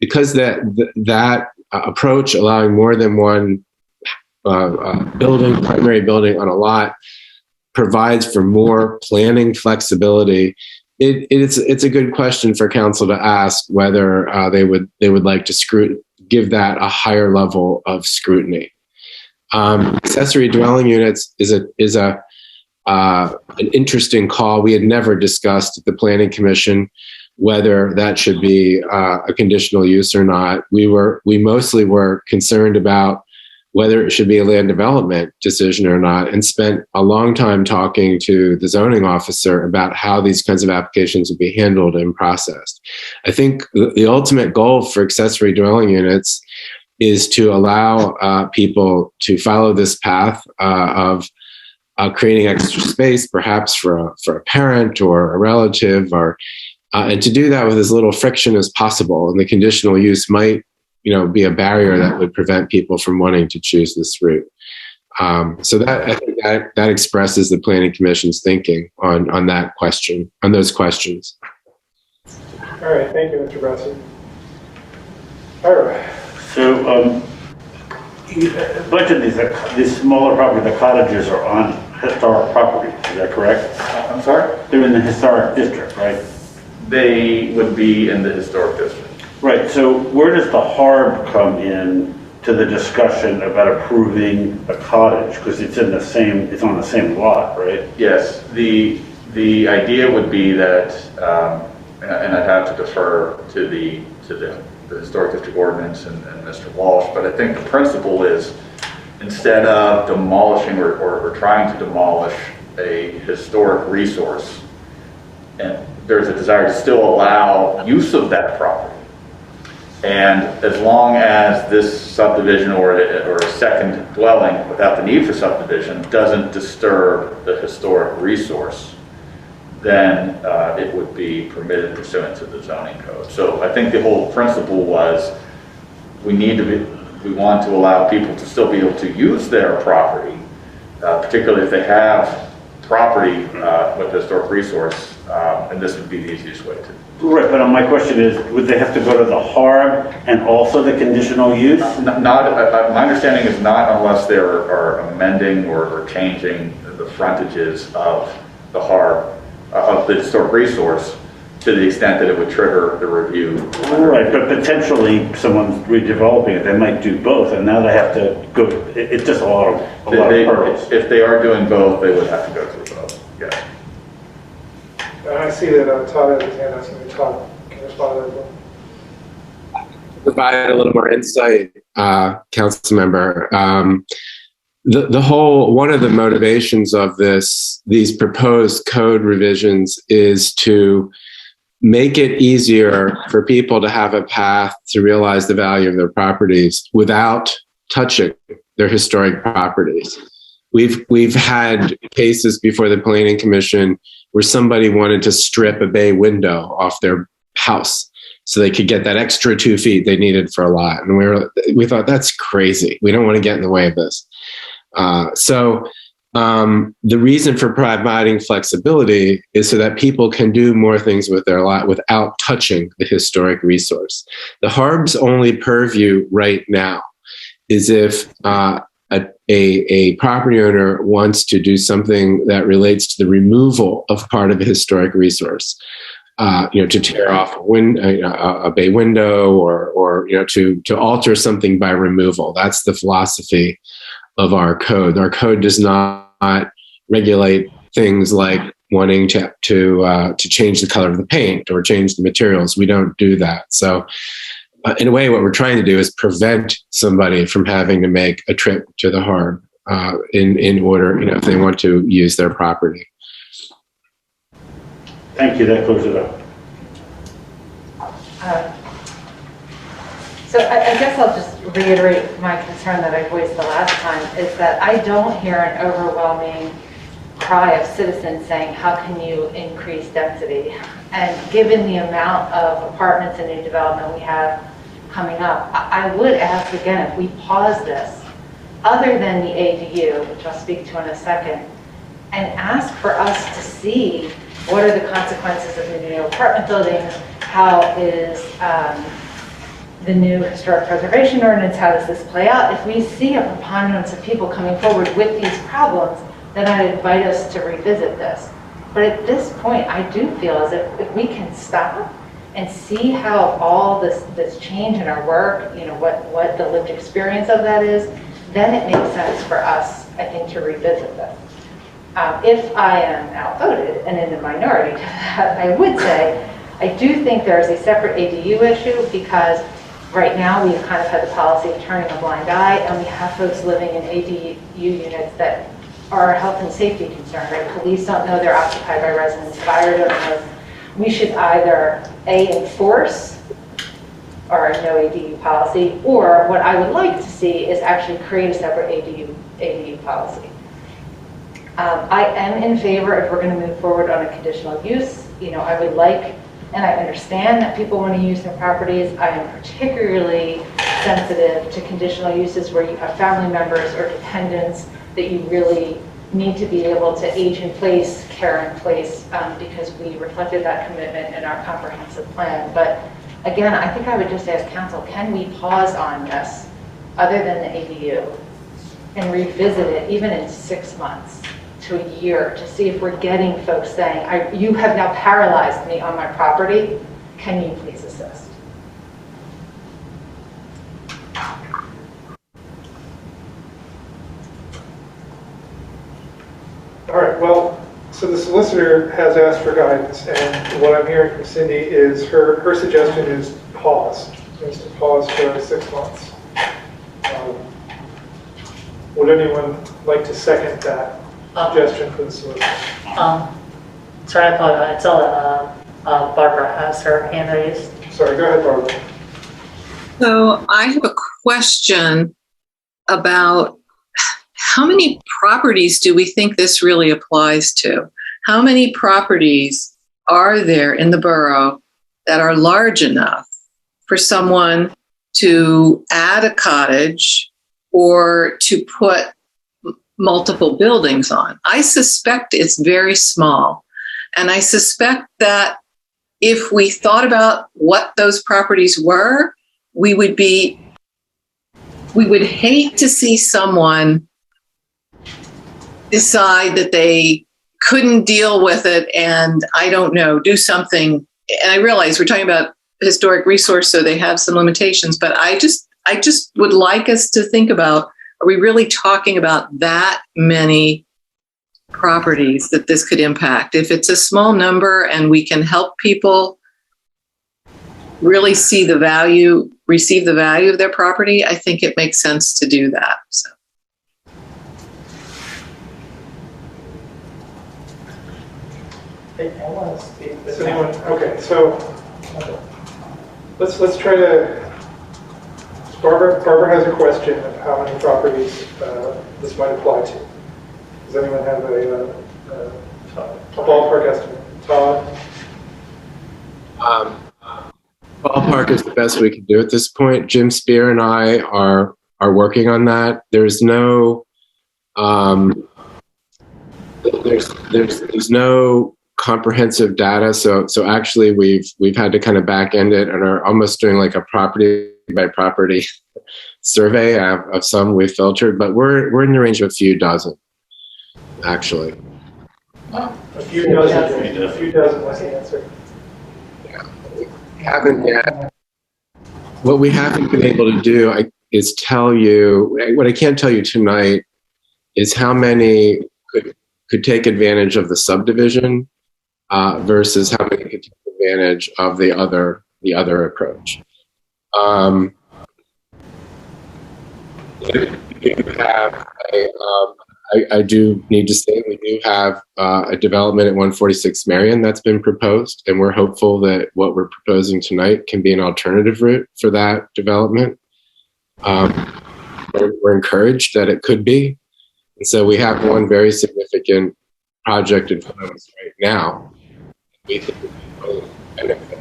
because that approach, allowing more than one primary building on a lot, provides for more planning flexibility. It's a good question for council to ask whether they would like to give that a higher level of scrutiny. Accessory dwelling units is an interesting call. We had never discussed at the Planning Commission whether that should be a conditional use or not. We mostly were concerned about whether it should be a land development decision or not, and spent a long time talking to the zoning officer about how these kinds of applications would be handled and processed. I think the ultimate goal for accessory dwelling units is to allow people to follow this path of creating extra space, perhaps for a parent or a relative, and to do that with as little friction as possible. And the conditional use might be a barrier that would prevent people from wanting to choose this route. So that, I think that expresses the Planning Commission's thinking on that question, on those questions. All right, thank you, Mr. Brassi. All right. So a bunch of these smaller properties, the cottages are on historic property, is that correct? I'm sorry? They're in the historic district, right? They would be in the historic district. Right, so where does the HARB come in to the discussion about approving a cottage? Because it's on the same lot, right? Yes, the idea would be that, and I'd have to defer to the historic district ordinance and Mr. Walsh, but I think the principle is instead of demolishing or trying to demolish a historic resource, and there's a desire to still allow use of that property. And as long as this subdivision or a second dwelling without the need for subdivision doesn't disturb the historic resource, then it would be permitted pursuant to the zoning code. So I think the whole principle was we want to allow people to still be able to use their property, particularly if they have property with a historic resource, and this would be the easiest way to. Right, but my question is, would they have to go to the HARB and also the conditional use? My understanding is not unless they are amending or changing the frontages of the HARB, of the historic resource, to the extent that it would trigger the review. Right, but potentially someone's redeveloping it, they might do both, and now they have to go, it's just a lot of hurdles. If they are doing both, they would have to go through both, yes. And I see that Todd has his hand up, so Todd can respond to that. Provide a little more insight, council member. One of the motivations of these proposed code revisions is to make it easier for people to have a path to realize the value of their properties without touching their historic properties. We've had cases before the Planning Commission where somebody wanted to strip a bay window off their house so they could get that extra 2 feet they needed for a lot. And we thought, that's crazy. We don't want to get in the way of this. So the reason for providing flexibility is so that people can do more things with their lot without touching the historic resource. The HARB's only purview right now is if a property owner wants to do something that relates to the removal of part of a historic resource, to tear off a bay window or to alter something by removal. That's the philosophy of our code. Our code does not regulate things like wanting to change the color of the paint or change the materials. We don't do that. So in a way, what we're trying to do is prevent somebody from having to make a trip to the HARB in order, if they want to use their property. Thank you. That closes it up. So I guess I'll just reiterate my concern that I voiced the last time, is that I don't hear an overwhelming cry of citizens saying, how can you increase density? And given the amount of apartments and new development we have coming up, I would ask again, if we pause this, other than the ADU, which I'll speak to in a second, and ask for us to see what are the consequences of the new apartment buildings, how is the new historic preservation ordinance, how does this play out? If we see a preponderance of people coming forward with these problems, then I'd invite us to revisit this. But at this point, I do feel as if we can stop and see how all this change in our work, you know, what the lived experience of that is, then it makes sense for us, I think, to revisit this. If I am outvoted and in the minority to that, I would say, I do think there is a separate ADU issue because right now we've kind of had the policy of turning a blind eye, and we have folks living in ADU units that are a health and safety concern, right? Police don't know they're occupied by residents, fire don't know. We should either enforce our no ADU policy, or what I would like to see is actually create a separate ADU policy. I am in favor if we're going to move forward on a conditional use. You know, I would like, and I understand that people want to use their properties. I am particularly sensitive to conditional uses where you have family members or dependents that you really need to be able to age in place, care in place, because we reflected that commitment in our comprehensive plan. But again, I think I would just ask council, can we pause on this other than the ADU and revisit it even in 6 months to a year to see if we're getting folks saying, you have now paralyzed me on my property, can you please assist? All right, well, so the solicitor has asked for guidance, and what I'm hearing from Cindy is her suggestion is pause. Is to pause for 6 months. Would anyone like to second that suggestion for the solicitor? Sorry, I apologize. I saw that Barbara has her hand raised. Sorry, go ahead, Barbara. So I have a question about how many properties do we think this really applies to? How many properties are there in the borough that are large enough for someone to add a cottage or to put multiple buildings on? I suspect it's very small. And I suspect that if we thought about what those properties were, we would hate to see someone decide that they couldn't deal with it and, I don't know, do something. And I realize we're talking about historic resource, so they have some limitations, but I just would like us to think about, are we really talking about that many properties that this could impact? If it's a small number and we can help people really see the value, receive the value of their property, I think it makes sense to do that. So. Okay, so let's try to. Barbara has a question of how many properties this might apply to. Does anyone have a ballpark estimate? Todd? Ballpark is the best we can do at this point. Jim Spear and I are working on that. There's no there's no comprehensive data, so actually we've had to kind of back end it and are almost doing like a property by property survey of some we've filtered, but we're in the range of a few dozen, actually. A few dozen was the answer. Yeah, we haven't yet. What we haven't been able to do is tell you, what I can't tell you tonight is how many could take advantage of the subdivision versus how many could take advantage of the other approach. I do need to say we do have a development at 146 Marion that's been proposed, and we're hopeful that what we're proposing tonight can be an alternative route for that development. We're encouraged that it could be, and so we have one very significant project in front of us right now. We think will benefit.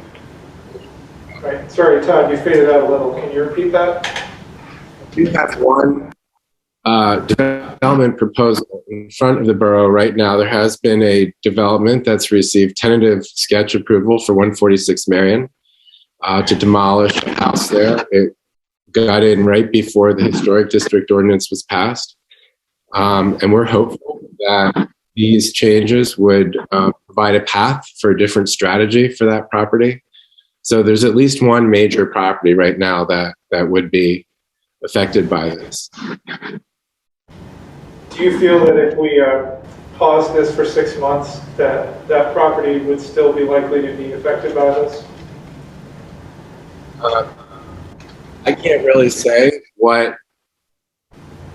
Right. Sorry, Todd, you faded out a little. Can you repeat that? We have one development proposal in front of the borough right now. There has been a development that's received tentative sketch approval for 146 Marion. to demolish a house there. It got in right before the historic district ordinance was passed. And we're hopeful that these changes would provide a path for a different strategy for that property. So there's at least one major property right now that would be affected by this. Do you feel that if we pause this for 6 months, that that property would still be likely to be affected by this? I can't really say what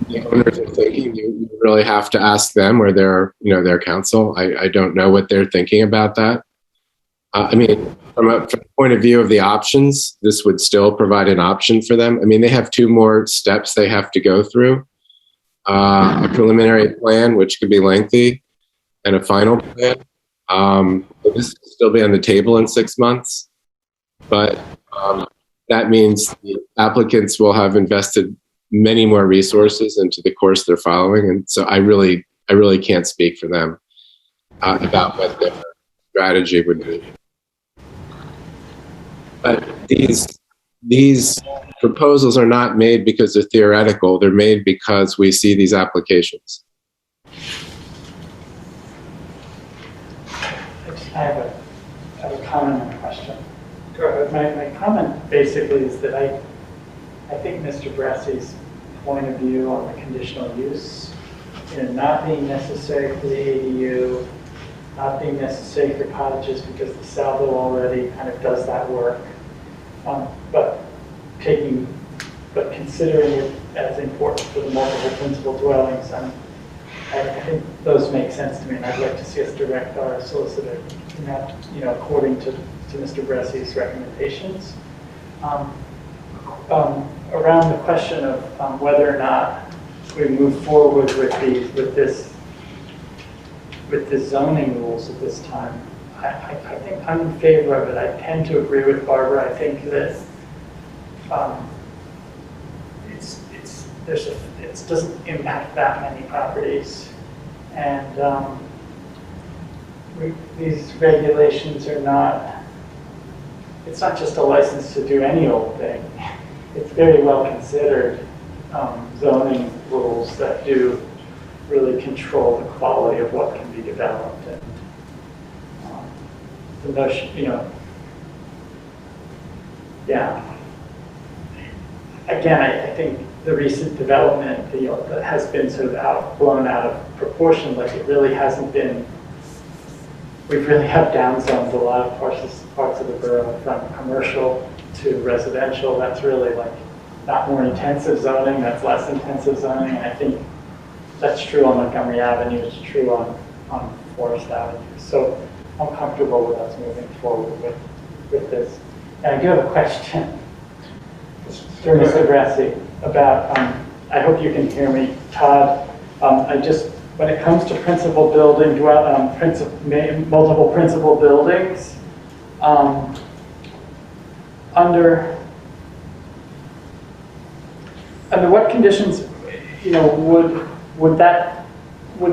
the owners are thinking. You really have to ask them or their counsel. I don't know what they're thinking about that. I mean, from the point of view of the options, this would still provide an option for them. I mean, they have 2 more steps they have to go through. A preliminary plan, which could be lengthy, and a final plan. But this will still be on the table in 6 months. But that means the applicants will have invested many more resources into the course they're following. And so I really can't speak for them about what their strategy would be. But these proposals are not made because they're theoretical. They're made because we see these applications. I have a comment and a question. Go ahead. My comment basically is that I think Mr. Bressy's point of view on the conditional use, not being necessary for the ADU, not being necessary for cottages because the salvo already kind of does that work, but considering it as important for the multiple principal dwellings, I think those make sense to me, and I'd like to see us direct our solicitor in that, according to Mr. Bressy's recommendations. Around the question of whether or not we move forward with the zoning rules at this time, I think I'm in favor of it. I tend to agree with Barbara. I think that it doesn't impact that many properties, and these regulations are not. It's not just a license to do any old thing. It's very well considered zoning rules that do really control the quality of what can be developed. And the notion, Again, I think the recent development that has been sort of blown out of proportion. Like it really hasn't been. We've really have downzoned a lot of parts of the borough from commercial to residential. That's really like not more intensive zoning, that's less intensive zoning. And I think that's true on Montgomery Avenue, it's true on Forest Avenue. So I'm comfortable with us moving forward with this. And I do have a question for Mr. Bressy about, I hope you can hear me, Todd. When it comes to principal building, multiple principal buildings, under what conditions, would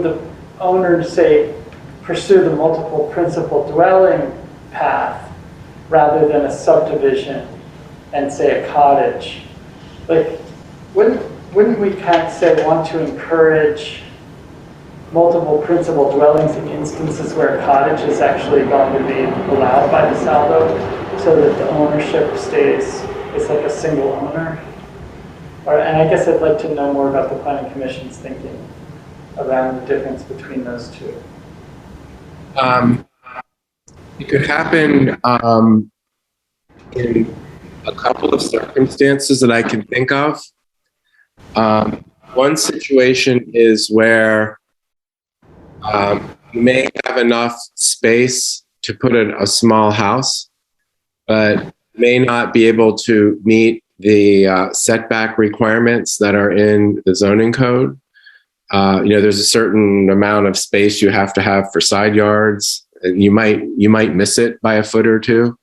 the owner say pursue the multiple principal dwelling path rather than a subdivision and say a cottage? Like, wouldn't we kind of say want to encourage multiple principal dwellings in instances where a cottage is actually going to be allowed by the saldo, so that the ownership stays, it's like a single owner? And I guess I'd like to know more about the planning commission's thinking around the difference between those two. It could happen in a couple of circumstances that I can think of. One situation is where you may have enough space to put in a small house, but may not be able to meet the setback requirements that are in the zoning code. There's a certain amount of space you have to have for side yards. You might miss it by a foot or two,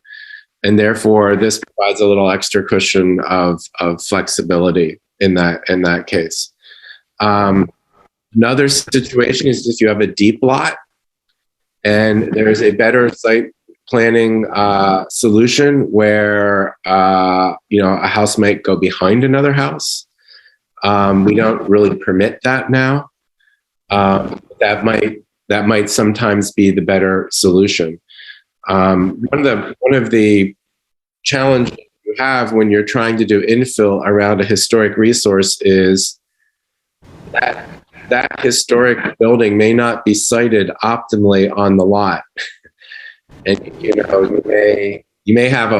and therefore this provides a little extra cushion of flexibility in that case. Another situation is if you have a deep lot and there's a better site planning solution where a house might go behind another house. We don't really permit that now. That might sometimes be the better solution. One of the challenges you have when you're trying to do infill around a historic resource is that historic building may not be sited optimally on the lot. And you may have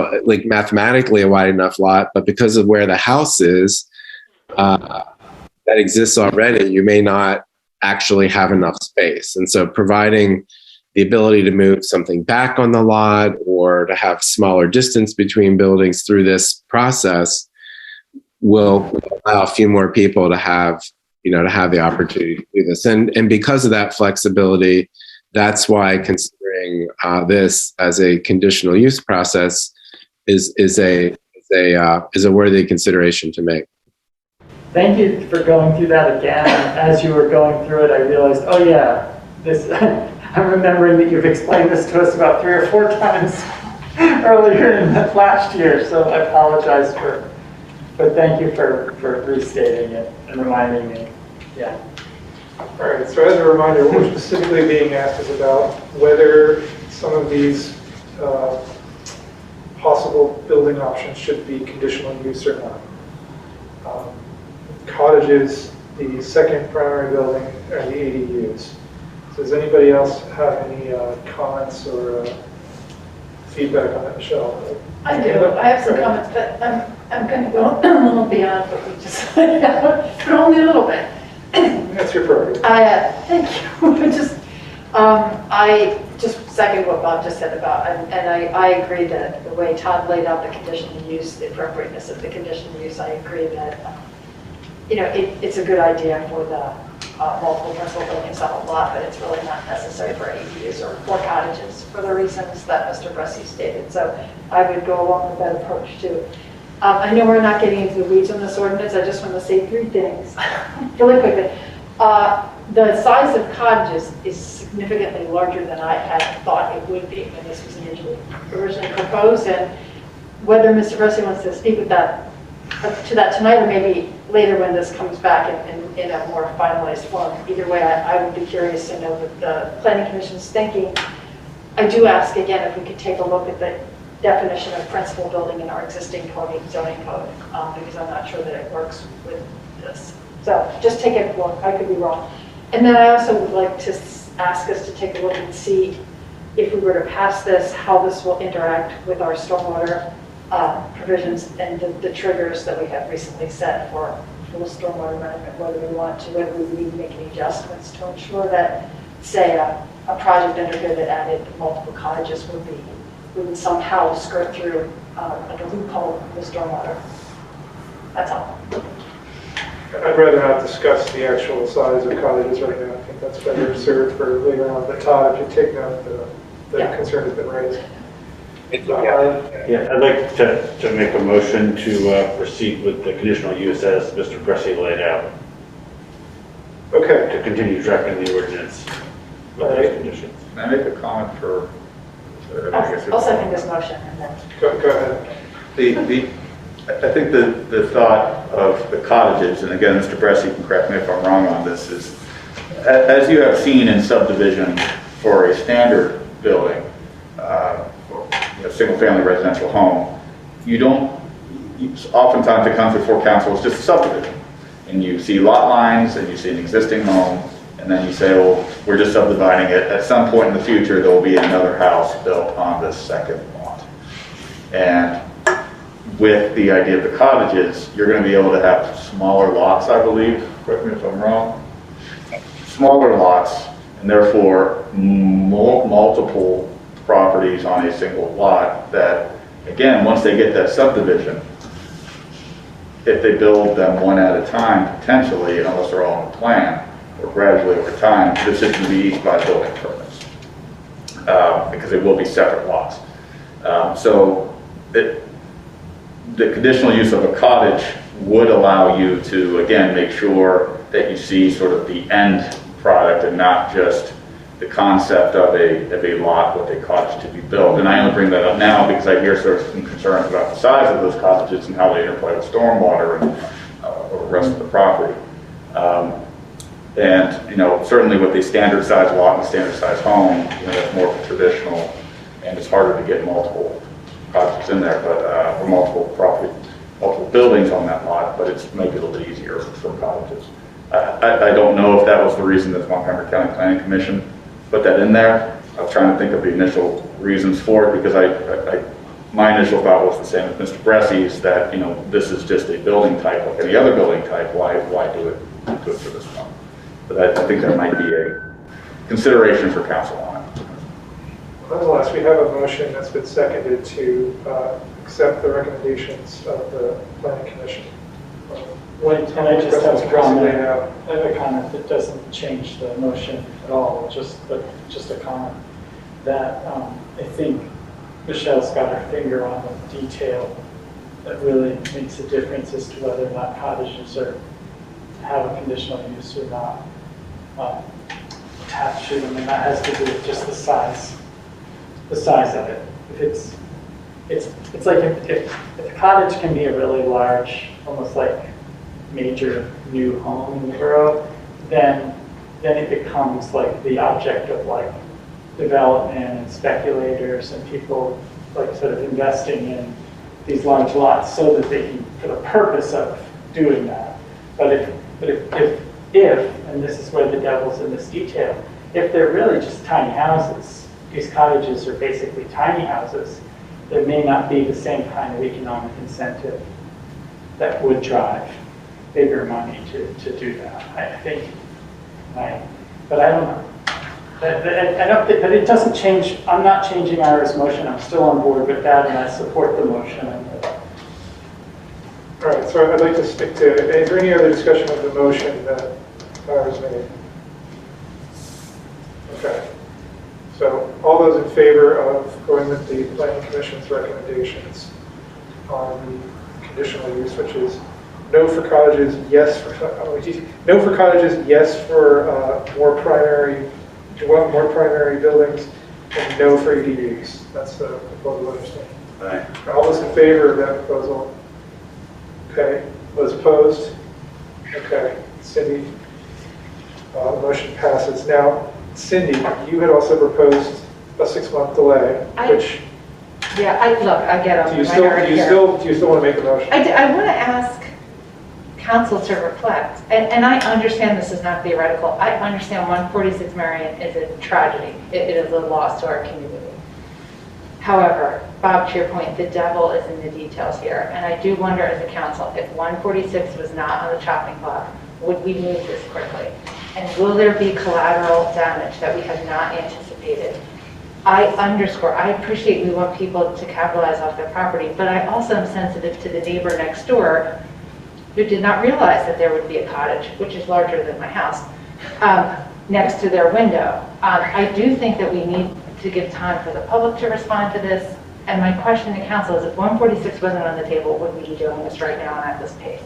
mathematically a wide enough lot, but because of where the house is that exists already, you may not actually have enough space. And so providing the ability to move something back on the lot or to have smaller distance between buildings through this process will allow a few more people to have the opportunity to do this. And because of that flexibility, that's why considering this as a conditional use process is a worthy consideration to make. Thank you for going through that again. As you were going through it, I realized, oh yeah, this. I'm remembering that you've explained this to us about 3 or 4 times earlier in the last year. So I apologize but thank you for restating it and reminding me. Yeah. All right, so as a reminder, what we're specifically being asked is about whether some of these possible building options should be conditional use or not. Cottages, the second primary building, and the ADUs. So does anybody else have any comments or feedback on that, Michelle? I do. I have some comments, but I'm going to go a little beyond what we just laid out, but only a little bit. That's your prerogative. Thank you. I just second what Bob just said about, and I agree that the way Todd laid out the conditional use, the appropriateness of the conditional use, I agree that it's a good idea for the multiple principal buildings on a lot, but it's really not necessary for ADUs or for cottages for the reasons that Mr. Bressi stated. So I would go along with that approach too. I know we're not getting into the weeds on this ordinance. I just want to say 3 things really quickly. The size of cottages is significantly larger than I had thought it would be when this was originally proposed. And whether Mr. Bressi wants to speak with that to that tonight or maybe later when this comes back in a more finalized form. Either way, I would be curious to know what the Planning Commission's thinking. I do ask again if we could take a look at the definition of principal building in our existing zoning code, because I'm not sure that it works with this. So just take a look. I could be wrong. And then I also would like to ask us to take a look and see if we were to pass this, how this will interact with our stormwater provisions and the triggers that we have recently set for full stormwater management, whether we need to make any adjustments to ensure that, say, a project under here that added multiple cottages would somehow skirt through like a loophole in the stormwater. That's all. I'd rather not discuss the actual size of cottages right now. I think that's better served for later on. But Todd, if you take note, the concern has been raised. I'd like to make a motion to proceed with the conditional use as Mr. Bressi laid out. Okay. To continue tracking the ordinance with those conditions. Can I make a comment for? I'll second this motion and then. Go ahead. I think the thought of the cottages, and again, Mr. Bressi can correct me if I'm wrong on this, is as you have seen in subdivision for a standard building, a single-family residential home, oftentimes it comes before council as just a subdivision. And you see lot lines, and you see an existing home, and then you say, well, we're just subdividing it. At some point in the future, there will be another house built on this second lot. And with the idea of the cottages, you're going to be able to have smaller lots, I believe, correct me if I'm wrong, smaller lots, and therefore multiple properties on a single lot that, again, once they get that subdivision, if they build them one at a time, potentially, unless they're all on the plan, or gradually over time, this can be eased by building permits, because they will be separate lots. The conditional use of a cottage would allow you to, again, make sure that you see sort of the end product and not just the concept of a lot with a cottage to be built. And I only bring that up now because I hear sort of some concerns about the size of those cottages and how they interplay with stormwater and or the rest of the property. And, you know, certainly with a standard size lot and a standard size home, you know, that's more traditional, and it's harder to get multiple cottages in there, but, or multiple buildings on that lot, but it's maybe a little bit easier for cottages. I don't know if that was the reason that the Montgomery County Planning Commission put that in there. I was trying to think of the initial reasons for it, because my initial thought was the same as Mr. Bressy's, that, you know, this is just a building type like any other building type. Why do it for this one? But I think there might be a consideration for council on it. Nonetheless, we have a motion that's been seconded to accept the recommendations of the Planning Commission. Can I just have a comment? A comment that doesn't change the motion at all, just a comment that I think Michelle's got her finger on the detail that really makes a difference as to whether or not cottages have a conditional use or not attached to them, and that has to do with just the size of it. If it's like if a cottage can be a really large, almost like major new home in the borough, then it becomes like the object of like development and speculators and people like sort of investing in these large lots so that they can, for the purpose of doing that. But if, and this is where the devil's in this detail, if they're really just tiny houses, these cottages are basically tiny houses, there may not be the same kind of economic incentive that would drive bigger money to do that. I think, but I don't know. I don't think, but it doesn't change. I'm not changing Ira's motion. I'm still on board with that, and I support the motion. All right, so I'd like to stick to, is there any other discussion of the motion that Ira's made? Okay. So all those in favor of going with the Planning Commission's recommendations on the conditional use, which is no for cottages, yes for more primary buildings, and no for ADUs. That's the proposal, understand? Right. All those in favor of that proposal? Okay. Those opposed? Okay. Cindy, the motion passes. Now, Cindy, you had also proposed a 6-month delay, which. Yeah, I get it. Do you still want to make the motion? I want to ask council to reflect, and I understand this is not theoretical. I understand 146 Marion is a tragedy. It is a loss to our community. However, Bob, to your point, the devil is in the details here, and I do wonder as a council, if 146 was not on the chopping block, would we move this quickly? And will there be collateral damage that we have not anticipated? I appreciate we want people to capitalize off their property, but I also am sensitive to the neighbor next door who did not realize that there would be a cottage, which is larger than my house, next to their window. I do think that we need to give time for the public to respond to this. And my question to council is, if 146 wasn't on the table, would we be doing this right now and at this pace?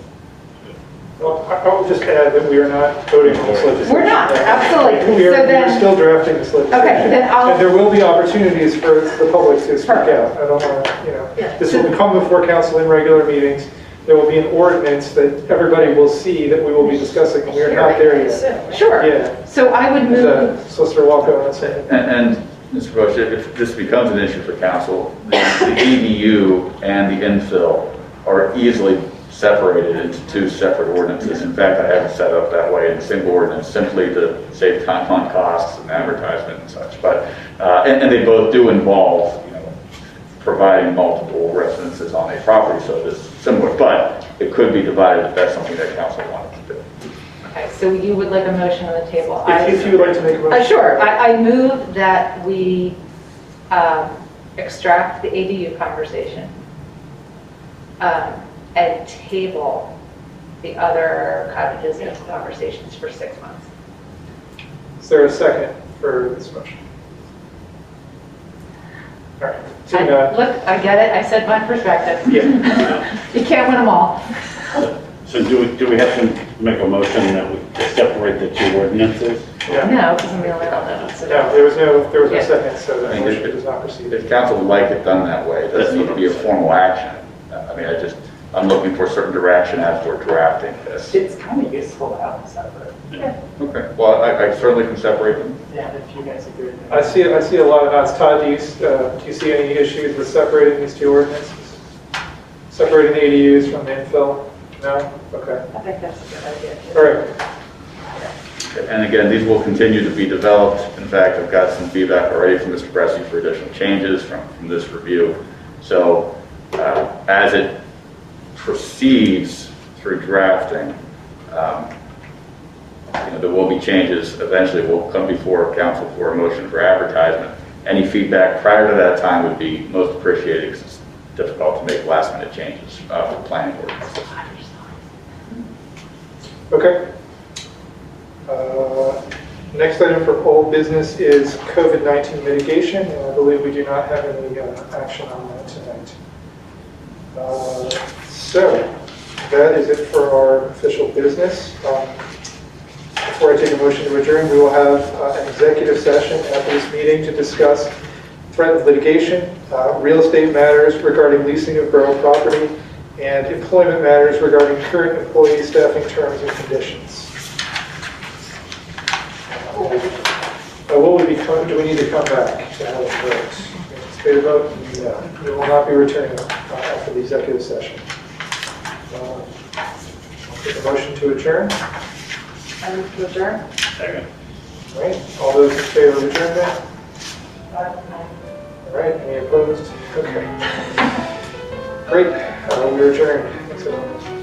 Well, I will just add that we are not voting on this legislation. We're not, absolutely. We're still drafting this legislation. Okay, then and there will be opportunities for the public to speak out. I don't want to, this will come before council in regular meetings. There will be an ordinance that everybody will see that we will be discussing, and we are not there yet. Sure. Yeah. So I would move. Solicitor Walko, that's it. And Mr. Bush, if this becomes an issue for council, the ADU and the infill are easily separated into 2 separate ordinances. In fact, I have it set up that way in a single ordinance, simply to save time on costs and advertisement and such. But and they both do involve, providing multiple residences on a property, so it is similar. But it could be divided if that's something that council wanted to do. Okay, so you would like a motion on the table? If you would like to make a motion. Sure. I move that we extract the ADU conversation and table the other cottages and conversations for 6 months. Is there a second for this motion? All right. Look, I get it. I said my perspective. Yeah. You can't win them all. So do we have to make a motion that we separate the 2 ordinances? Yeah. No, because I'm the only one that wants to. No, there was no Yeah. second, so the I mean, motion does not proceed. If council would like it done that way, it doesn't need to be a formal action. I mean, I'm looking for certain direction as we're drafting this. It's kind of useful to have them separate. Okay, well, I certainly can separate them. Yeah, if you guys agree. I see a lot of nods. Todd, do you see any issues with separating these two ordinances? Separating the ADUs from the infill? No? Okay. I think that's a good idea. All right. And again, these will continue to be developed. In fact, I've got some feedback already from Mr. Bressy for additional changes from this review. So as it proceeds through drafting, there will be changes. Eventually, we'll come before council for a motion for advertisement. Any feedback prior to that time would be most appreciated because it's difficult to make last-minute changes for planning board. Okay. Next item for old business is COVID-19 mitigation, and I believe we do not have any action on that tonight. So that is it for our official business. Before I take a motion to adjourn, we will have an executive session after this meeting to discuss threatened litigation, real estate matters regarding leasing of borough property, and employment matters regarding current employee staffing terms and conditions. Do we need to come back to have a vote? State a vote? No. We will not be returning after the executive session. I'll take a motion to adjourn. I move to adjourn. Second. All right. All those in favor of adjournment? All right. Any opposed? Okay. Great. We're adjourned. Thanks, everyone.